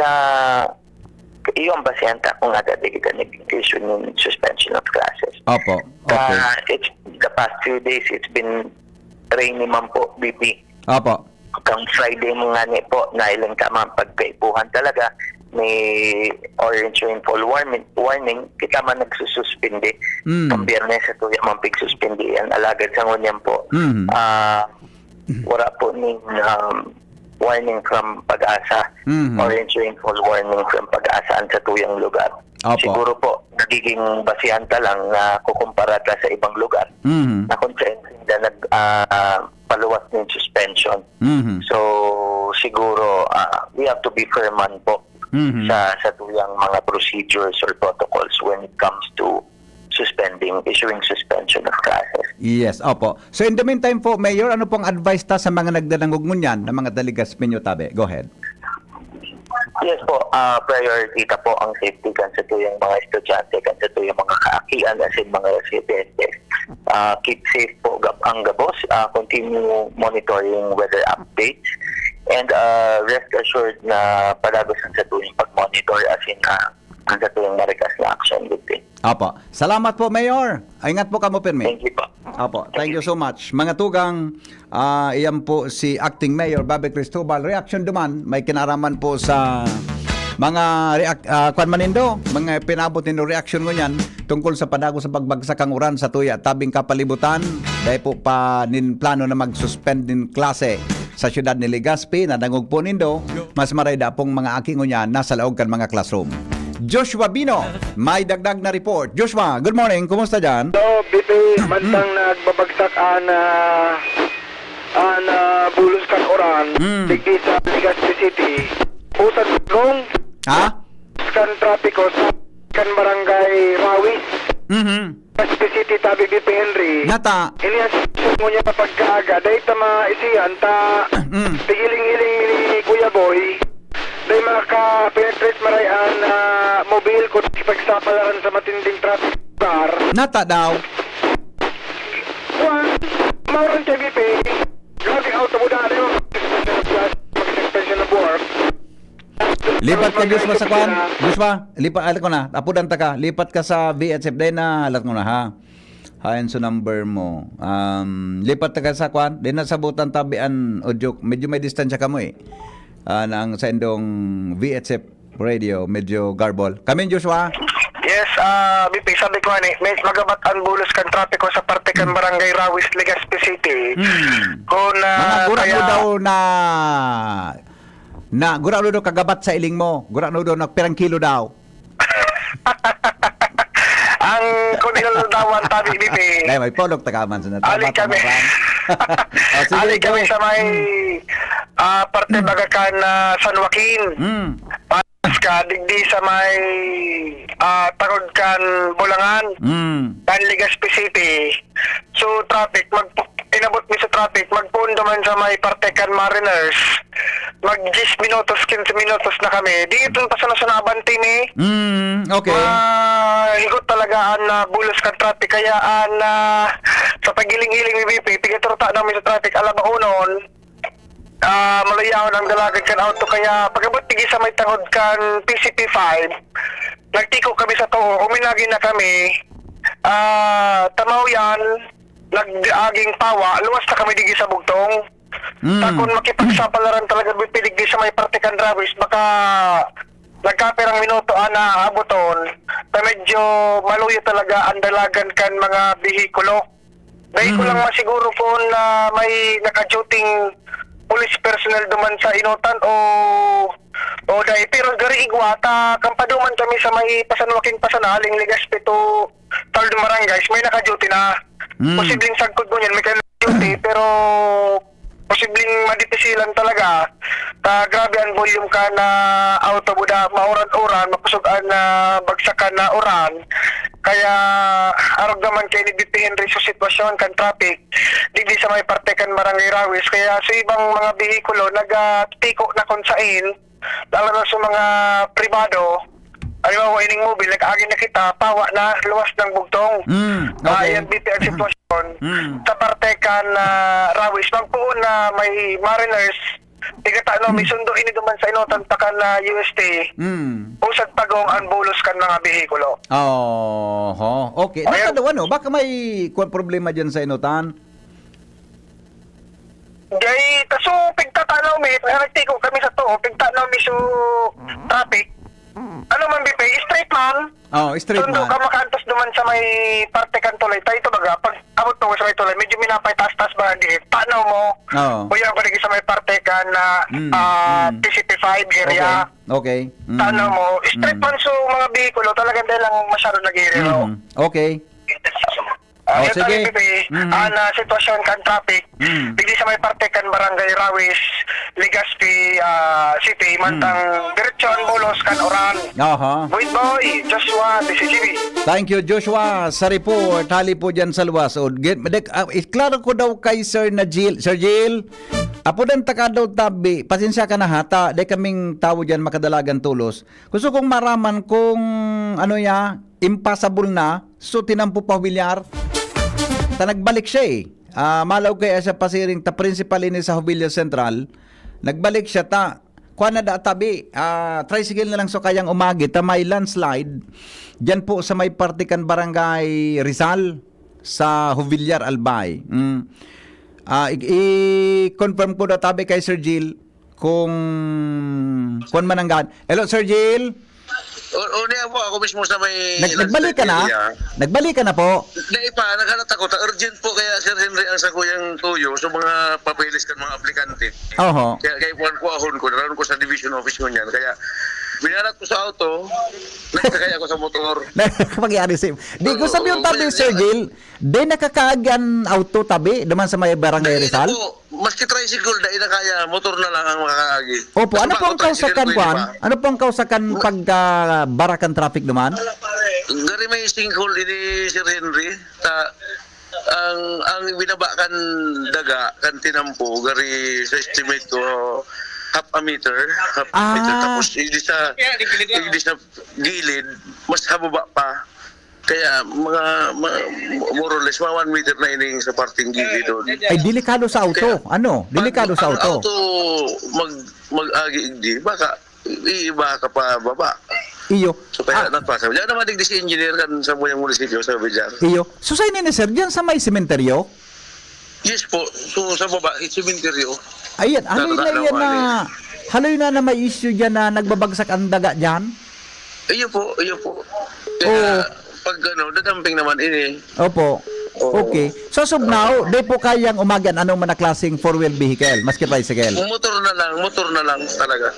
iyon basihan ta kung agad kita nag-issue ng suspension of classes. Opo. Okay. The past few days, it's been rainy man po, BP. Opo. Kang Friday mga ni po, na ilang tama pagkaipuhan talaga, may orange rainfall warning, kita man nagsususpindi. Kang Biyernes sa tuya man pigsuspindi yan, alagad sa ngunyan po. Wala po ning warning from Pag-asa, orange rainfall warning from Pag-asa sa tuyang lugar. Siguro po, nagiging basihan ta lang na kukumpara ta sa ibang lugar na kung saan paluwas ng suspension. So, siguro, we have to be firman po sa tuyang mga procedures or protocols when it comes to issuing suspension of classes. Yes, opo. So in the meantime po, Mayor, ano pong advice ta sa mga nagdanangog ngunyan na mga daligas pinyo tabi? Go ahead. Yes po, priority ta po ang safety kan sa tuyang mga estudyante, kan sa tuyang mga kaakian, as in mga residente. Keep safe po ang gabos, continue monitoring weather updates, and rest assured na palagos ang sa tuyang pag-monitor as in ang sa tuyang marikas na action with it. Apo. Salamat po, Mayor. Ingat po kamo, Permi. Thank you po. Apo. Thank you so much. Mga tugang, iyan po si Acting Mayor Bobby Cristobal. Reaction duman, may kinaraman po sa mga mga pinabot nindo reaction ko niyan tungkol sa padago sa pagbagsak ang uran sa tuya tabing kapalibutan. Dahil po pa plano na mag-suspend din klase sa syudad ni Legazpi na dangog po nindo. Mas marayda pong mga aking niyan nasa laog kan mga classroom. Joshua Bino, may dagdag na report. Joshua, good morning. Kumusta dyan? So, BP, mantang nagbabagsak an bulos kan oran, digdi sa Legazpi City. Pusat long, kan trapiko sa kan barangay Rawis. Legazpi City, tabi BP Henry. Nata. Ini ang mo niya pagkaaga. Dahil ta maisiyan, tigiling-iling ni Kuya Boy. Dahil maka-penetrate marayan na mobile kung pagsapalaran sa matinding traffic car. Nata daw. Mauran siya, BP. Gaging auto mo dali mo. Mag-suspension of work. Lipat ka, Joshua, sa kwan. Joshua, lipat, alat ko na. Apudan ta ka. Lipat ka sa VHF. Dahil na, alat ko na, ha. Hayan sa number mo. Lipat ka sa kwan. Dahil na sabutan tabian o joke. Medyo may distansya ka mo, eh. Nang sa indong VHF radio, medyo garbol. Kami, Joshua? Yes, BP, sabi ko may magabat ang bulos kan trapiko sa parte kan barangay Rawis, Legazpi City. Kung mga gurado daw na gurado daw kagabat sa iling mo. Gurado daw pirang kilo daw. Ang kunilang dawan tabi, BP. Ay, may polog tagaman sa natama. Ali kami. Ali kami sa may parte bagakan San Joaquin. Paska digdi sa may tagod kan Bulangan. Kan Legazpi City. So traffic inabot mi sa traffic magpundo man sa may parte kan Mariners. mag 10 minutos, 15 minutos na kami. Dito pa sa Abante ni. Okay. Higot talaga na bulos ka traffic kaya sa pagiling-iling ni BP pigaturta namin sa traffic alam ba unon malayaw ang dalagan kan auto kaya pagabot tigi sa may tangod kan PCP5 nagtiko kami sa to uminagi na kami tamaw yan nag-aging pawa luwas na kami digi sa bugtong takon makipagsapalaran talaga bipilig di sa may partikan drivers baka nagkapirang minuto na abuton na medyo maluyo talaga ang dalagan kan mga bihikulo. Dahil ko lang masiguro po na may naka-duting police personnel duman sa inutan o dahil pero gari igwata kampaduman kami sa may pasanwaking pasanaling Legazpi to Taldo Marangays may naka-duty na. Posibleng sagkod mo yan may naka-duty pero posibleng madipisilan talaga grabe ang volume ka na auto buda mauran-uran mapusugan na bagsakan na uran kaya arog naman kay ni BP Henry sa sitwasyon kan traffic digdi sa may parte kan Barangay Rawis kaya sa ibang mga bihikulo nagtiko na konsain lalo na sa mga pribado ayaw ining mobile nag-agi na kita pawa na luwas ng bugtong ayan BP ang sitwasyon sa parte kan Rawis magpuon na may mariners tigata no may sundo ini duman sa inutan takan na UST usad pagong ang bulos kan mga bihikulo okay nakadawa no baka may problema dyan sa inutan gay kaso pigtatanaw mi nagtiko kami sa to pigtanaw mi so traffic ano man BP straight man straight sundo man ka makantos duman sa may parte kan tulay tayo ito baga pag abot mo sa may tulay medyo minapay tas ba di tanaw mo kuya ba sa may parte kan na PCP5 area okay tanaw mo straight man so mga bihikulo talagang dahil lang masyado nag-iiraw okay sige. Na sitwasyon kan traffic digdi sa may parte kan Barangay Rawis Legazpi City mantang diretso ang bulos kan Oran Wait boy Joshua DCCB thank you Joshua sa report hali po dyan sa luwas klaro ko daw kay Sir Jill apo dan taka daw tabi pasensya ka na hata day kaming tao dyan makadalagan tulos gusto kong maraman kung ano impossible na so tinampo pa Villar nagbalik siya malaw kaya sa pasiring ta principal ini sa Jubilio Central nagbalik siya kuha na da tabi tricycle na lang so kayang umagi may landslide dyan po sa may partikan Barangay Rizal sa Jubillar Albay i-confirm ko da tabi kay Sir Jill kung mananggan hello Sir Jill Una po, ako mismo sa may... Nagbalik ka na? Nagbalik ka na po? Dahil pa, naghanap ako. Urgent po kaya Sir Henry ang sa kuyang tuyo sa mga papilis kan mga aplikante. Kaya kuha ko, naroon ko sa division office ko niyan. Kaya binarat ko sa auto, nagsakay ako sa motor. Pagyari sim. Di ko sabi yung tabi, Sir Jill, di nakakaagan auto tabi naman sa may Barangay Rizal? Maski tricycle, dahil na kaya, motor na lang ang makakaagi. Opo, ano pong kausakan, Juan? Ano pong kausakan pag-barakan traffic naman? Gari may sinkhole ini Sir Henry. Ang binabakan daga, kan tinampo, gari sa estimate ko, half a meter, tapos hindi sa gilid, mas hababa pa. Kaya mga more or less 1 meter na ining sa parting gilid doon. Ay delikado sa auto. Delikado sa auto. Auto mag-agi hindi baka iiba ka pa baba. Iyo. So kaya napasa. Diyan naman digdi si engineer kan sa muyang munisipyo sa Villar. Iyo. So sa ni sir diyan sa may sementeryo? Yes po. So sa baba, sementeryo. Ayan, haloy na may issue diyan na nagbabagsak ang daga diyan. Iyo po. Kaya pag dadamping naman ini. Opo. Okay. So now, di po kayang umagan anong manaklaseng four-wheel vehicle, maski tricycle? Motor na lang talaga.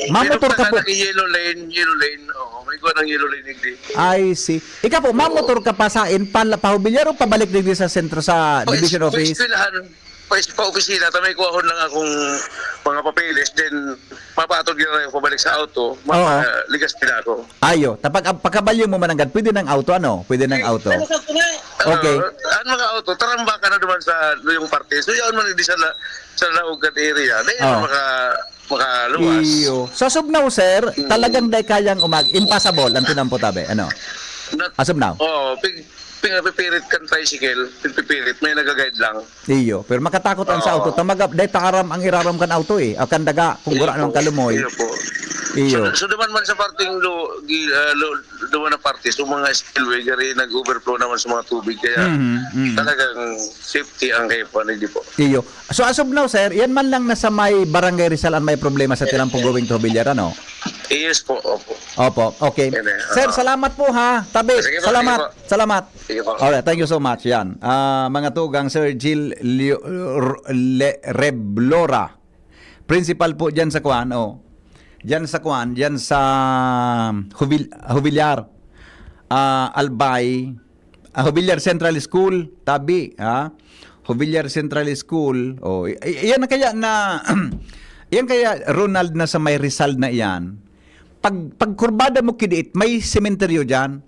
Mamotor ka po. Yellow lane. May kuha ng yellow lane digdi. I see. Ika po, mamotor ka pa sa pahubilyar o pabalik digdi sa sentro sa division office? pa-opisina, tamay kuhahon lang akong mga papeles, then mapatod yun na pabalik sa auto, ligas nila ako. Ayo, pagkabalyo mo mananggat, pwede ng auto, ano? Pwede ng auto. Okay. Ang mga auto, taramba ka na naman sa yung parte. So yun man hindi sa Laugat area. Dahil makaluwas. Iyo. Sa Subnaw, sir, talagang day kayang impossible ang tinampo tabi. Ano? Subnaw? Oo, pipirit kan tricycle, pipirit, may nag-guide lang. Iyo. Pero makatakot ang sa auto. Tamagap, day takaram ang iraram kan auto eh. Akan daga, kung gura ng kalumoy. Iyo po. Iyo. So naman sa parting duman na parte, so mga spillway, gari nag-overflow naman sa mga tubig. Kaya talagang safety ang kayo po, hindi po. Iyo. So as of now, sir, yan man lang nasa may Barangay Rizal ang may problema sa tinampong going to Villar, ano? Yes po, opo. Opo, okay. Sir, salamat po ha. Tabi, Sige po, salamat. sige po. Salamat. Sige po. Alright, thank you so much. Yan. Mga tugang, Sir Jill Reblora. Principal po dyan sa Kuan, Dyan sa Hubilyar. Albay. Hubilyar Central School, Tabi, ha? Hubilyar Central School. Yan kaya na yan kaya Ronald na sa may Rizal na yan. Pag kurbada mo kidiit, may sementeryo dyan.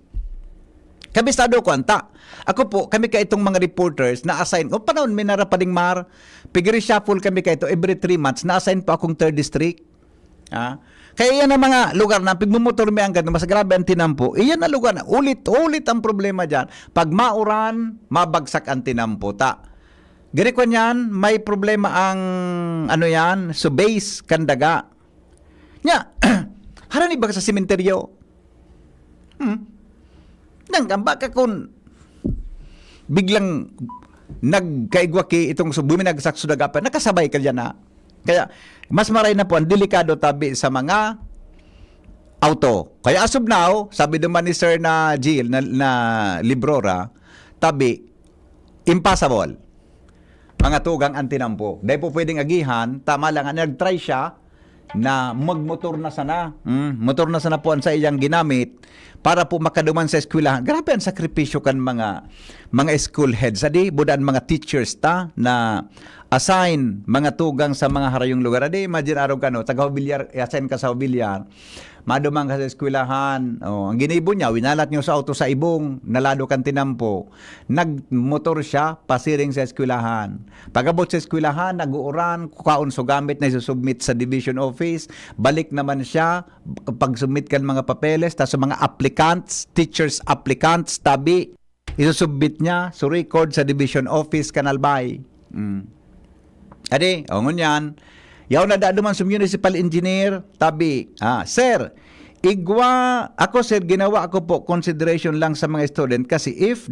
Kabisado ko anta. Ako po, kami ka itong mga reporters na assign. Panahon, may narapading mar. Pigiri shuffle kami ka ito every 3 months. Na-assign po akong 3rd district. Kaya yan ang mga lugar na pigmumotor may hanggang mas grabe ang tinampo. Iyan ang lugar na ulit ang problema dyan. Pag mauran, mabagsak ang tinampo. Gani ko niyan, may problema ang so base kandaga. Nya, harani ba sa sementeryo? Nangamba ka kung biglang nagkaigwaki itong buminagsak sudaga pa, nakasabay ka dyan na. Kaya, mas maray na po ang delikado tabi sa mga auto. Kaya as of now, sabi naman ni Sir na Jill, na Librora, tabi, impossible. Mga tugang antinampo. Dahil po pwedeng agihan, tama lang, nag-try siya na magmotor na sana. Motor na sana po ang sa iyang ginamit para po makaduman sa eskwelahan. Grabe ang sakripisyo kan mga school heads. Adi, budaan mga teachers na assign mga tugang sa mga harayong lugar. Adi, imagine araw ka, taga-Hubilyar, assign ka sa Hubilyar. Madumang ka sa eskwelahan. Ang ginibo niya, winalat niyo sa auto sa ibong, nalado kan tinampo. Nagmotor siya, pasiring sa eskwelahan. Pagabot sa eskwelahan, nag-uuran, kukaon so gamit na isusubmit sa division office. Balik naman siya, pag-submit kan mga papeles, tapos mga applicants, teachers applicants, tabi, isusubmit niya, so record sa division office, Kanalbay. Adi, ngunyan, yaw na daduman sa municipal engineer, tabi, sir, ako sir, ginawa ako po consideration lang sa mga student kasi if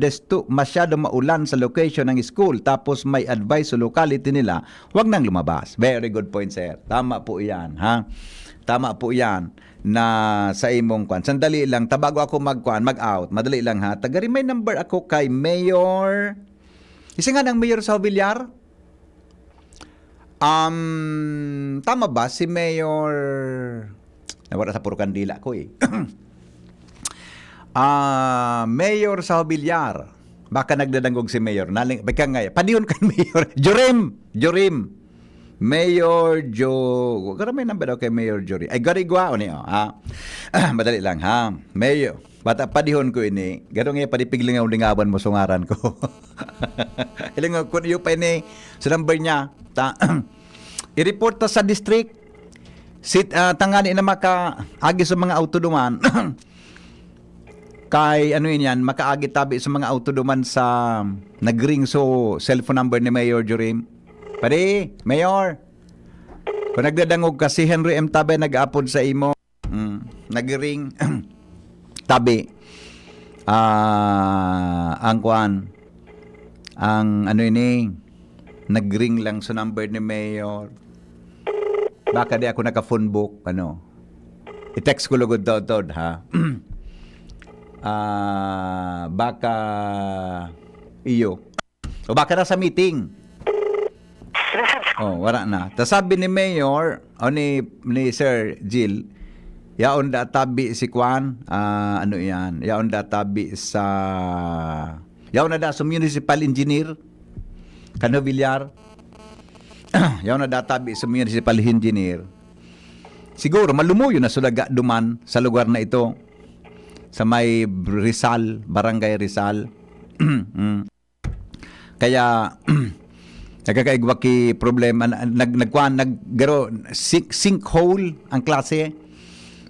masyado maulan sa location ng school tapos may advice sa locality nila, wag nang lumabas. Very good point, sir. Tama po yan, ha? Tama po yan na sa imong kwan. Sandali lang, tabago ako mag-out. Madali lang ha. Tagari may number ako kay Mayor. Isa nga ng Mayor sa Villar. Tama ba si Mayor? Nawala sa puro kandila ko eh. Mayor sa Villar. Baka nagdadanggog si Mayor. Baka nga, padihon kan Mayor. Jorim. Mayor Karamay number daw kay Mayor Jory. Ay, garigwa o niyo, ha? Madali lang, ha? Mayor. Bata, padihon ko ini. Ganun nga, padipigling ang lingaban mo sungaran ko. Ilang kung iyo pa ini, sa number niya, i-report ta sa district, tangani na makaagi sa mga autoduman, kay makaagi tabi sa mga autoduman sa nagring so cellphone number ni Mayor Jorim. Pare, Mayor, kung nagdadangog ka, si Henry M. Tabe nag-upload sa imo, nag-ring, tabi, nag-ring lang sa number ni Mayor. Baka di ako naka-phone book, i-text ko lugod daw, ha? Baka, iyo. O baka na sa meeting. Wala na. Tas sabi ni Mayor, ni Sir Jill, yaon da tabi si Kwan, yaon da tabi yaon na da sa municipal engineer, Villar, yaw na databi sa municipal engineer. Siguro malumuyo na sulaga duman sa lugar na ito sa may Rizal, Barangay Rizal. Kaya nagkakaigwa ki problema naggaro sinkhole ang klase.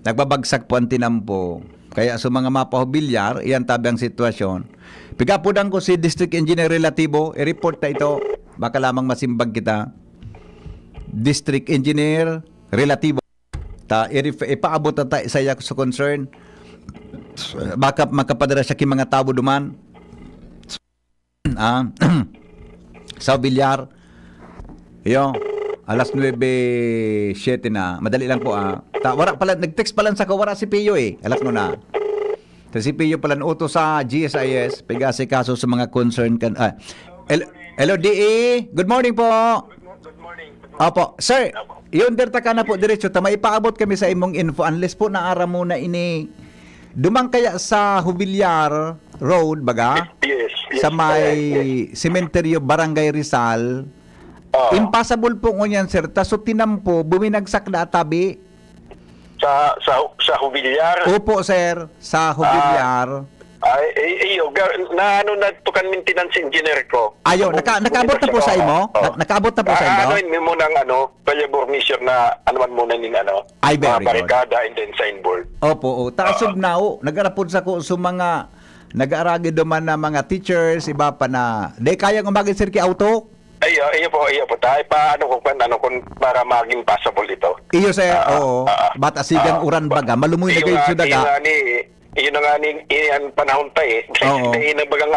Nagbabagsak po ang tinampo. Kaya sa mga mapahubilyar, iyan tabi ang sitwasyon. Pigapudang ko si District Engineer Relativo, i-report na ito. Baka lamang masimbag kita. District Engineer Relativo. Ipaabot na tayo sa iya sa concern. Baka makapadala siya ki mga tao duman. Sa Bilyar. Yo, alas 9:07 na. Madali lang po wala pala, nag-text pala sa kawara si Pio Alas mo na. Si Pio pala uto sa GSIS, pigasi kaso sa mga concern kan. Hello DE, good morning po. Good morning. Opo, sir. Yun derta ka na po diretso ta maipaabot kami sa imong info unless po naara muna ini. Dumang kaya sa Hubilyar Road baga? Yes. Sa may Cementerio Barangay Rizal. Impossible po ngunyan sir. Taso tinampo buminagsak na tabi. Sa Hubilyar. Opo sir, sa Hubilyar. Na tukan maintenance engineer ko. Ayo, nakaabot na po sa imo? Nakaabot na po sa imo? Ano mo nang valuable measure na anuman muna ning Ay, very good. barikada and then signboard. Opo, taasog na nagarapod sa ko sa mga nag-aaragi duman na mga teachers, iba pa na di kayang umagin sir ki auto? Iyo po tayo pa kung para maging possible ito. Iyo sir, oo. Bata sigang uran baga, malumuy na kayo sa daga. Iyo na nga ni iyan panahon tayo Iyo na bagang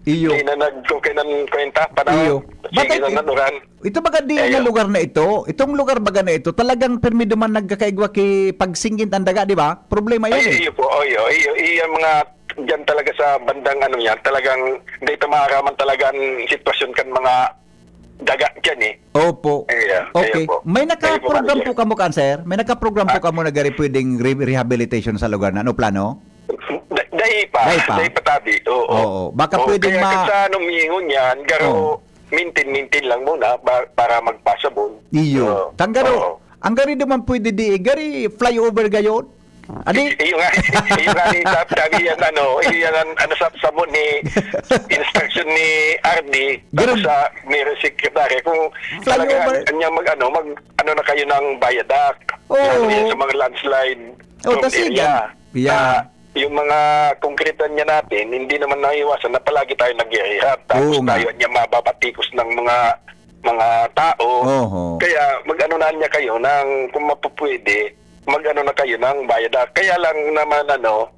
Iyo. Iyo na nagkukay ng kwenta panahon. Sige na nanuran. Ito baga di na lugar na ito, itong lugar baga na ito, talagang permido man nagkakaigwa ki pagsingin ang daga, di ba? Problema yan Iyo po, iyo mga dyan talaga sa bandang yan, talagang hindi ito maaraman talaga ang sitwasyon kan mga daga dyan Opo. Okay. May naka-program po kamo kan, sir? May naka-program po kamo na gari pwedeng rehabilitation sa lugar na? Ano plano? Dahi pa tabi. Oo. Baka pwedeng kaya sa mingon yan, garo mintin lang muna para magpasabon. Iyo. Tanggaro. Ang gari naman pwede gari flyover gayon? Adi? Iyo nga ni sabi yan sa mo ni instruction ni RD tapos sa may secretary kung talaga niya mag na kayo ng viaduct sa mga landslide area. Yung mga konkretan niya natin hindi naman naiwasan na palagi tayo nag-rehab tapos tayo niya mababatikos ng mga tao. Kaya na niya kayo ng kung mapupwede na kayo ng viaduct. Kaya lang naman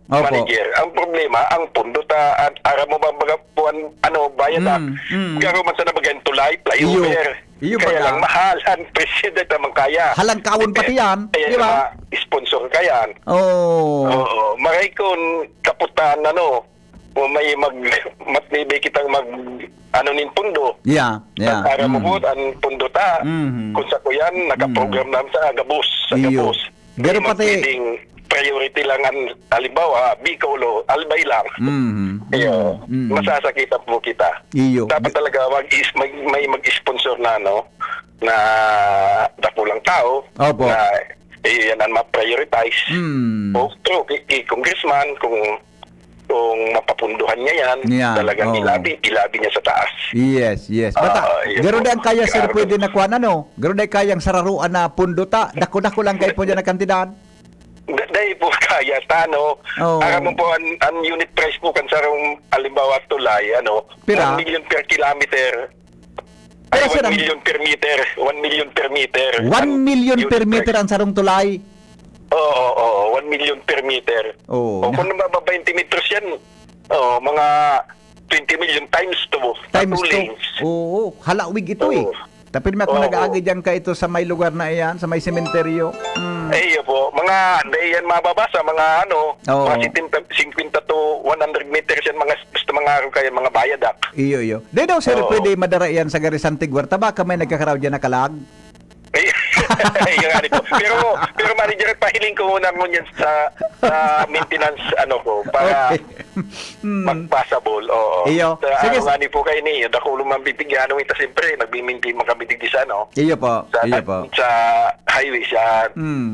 manager, ang problema, ang pundo at ara mo ba buwan viaduct. Garo man sa nabagan tulay, flyover. Kaya lang mahal ang president naman kaya. Halang kawon pati yan, di ba? Sponsor kayan. Oo. Maray kung kaputan may matnibay kitang nin pundo. Para mo po ang pundo ta. Kung sa kuyan, nakaprogram naman sa Gabus. Garo pati priority lang ang halimbawa Bicolo, Albay lang. Masasakitan po kita. Dapat talaga may mag-sponsor na dakulang tao na yan ang ma-prioritize. True, congressman kung mapapunduhan niya yan, talagang ilabi niya sa taas. Yes. Bata, garo na ang kaya sir pwede na kuha garo na kayang sararuan na punduta, dako-dako lang kayo po dyan na kantidad. Dahil po kaya, alam mo po, ang unit price po kan sarong alimbawa tulay, 1 million per kilometer. 1 million per meter. 1 million per meter. 1 million per meter ang sarong tulay? Oo, 1 million per meter. O kung nababa 20 meters yan, mga 20 million times 2. Times 2. Oo, halawig ito Tapi may kung nag-aagay dyan ka ito sa may lugar na iyan, sa may sementeryo. Iyo po, mga dayan mababasa, mga mga 50 to 100 meters yan, mga araw kayo, mga bayadak. Iyo. Di daw sir, pwede madara yan sa Garisan Tigwarta, baka may nagkakaraw dyan na kalag? Pero manager, pahiling ko muna mo yan sa maintenance para Magpasabol, oo. Iyo. Sige. Sige. Ano nga ni po kayo ni, dako lumang bibigyan ita siyempre, nagbiminti man kami digdi sa, no? Iyo po. Sa, Iyo po. sa highway, sa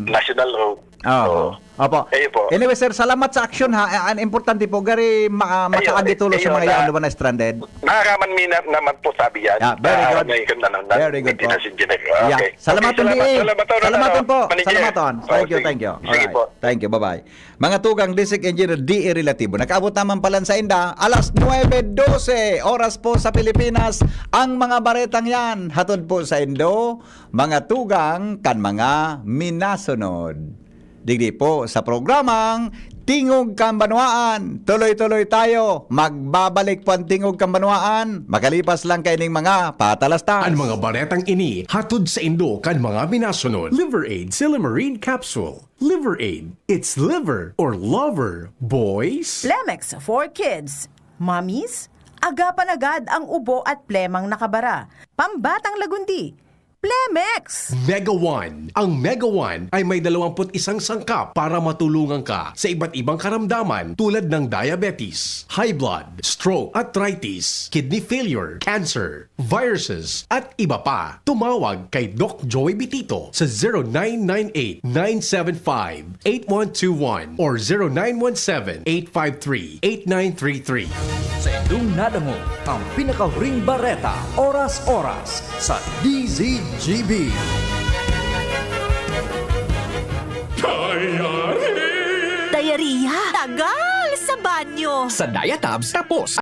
National Road. Oo. Opo. Iyo po. Anyway, sir, salamat sa action ha. Ang importante po, gari makakagitulo sa mga yan na stranded. Nakakaman naman po sabi yan. Yeah, very good. Very good po. Okay. Yeah. Salamaton Okay, din. Salamaton po. Manager. Salamaton. Thank you, Sige. thank you. Sige Alright. po. Thank you, bye-bye. Mga tugang District Engineer D.E. Relativo. Nakaabot naman pala sa Inda, alas 9:12 oras po sa Pilipinas. Ang mga baretang yan, hatod po sa Indo, mga tugang kan mga minasunod. Digdi po sa programang Tingog Kambanwaan. Tuloy-tuloy tayo. Magbabalik po ang Tingog Kambanwaan. Makalipas lang kaining mga patalastas. Ang mga baretang ini, hatod sa Indo kan mga minasunod. Liver Aid Silimarine Capsule. Liver Aid. It's liver or lover, boys. Plemex for Kids. Mommies, agapan agad ang ubo at plemang nakabara. Pambatang lagundi. Plemex! Mega One. Ang Mega One ay may 21 sangkap para matulungan ka sa iba't ibang karamdaman tulad ng diabetes, high blood, stroke, arthritis, kidney failure, cancer, viruses, at iba pa. Tumawag kay Doc Joey Bitito sa 0998-975-8121 or 0917-853-8933. Sa indong nadamo ang pinakahuring bareta, oras-oras sa DZGB. Diarrhea. Tagal sa banyo. Sa Diatabs, tapos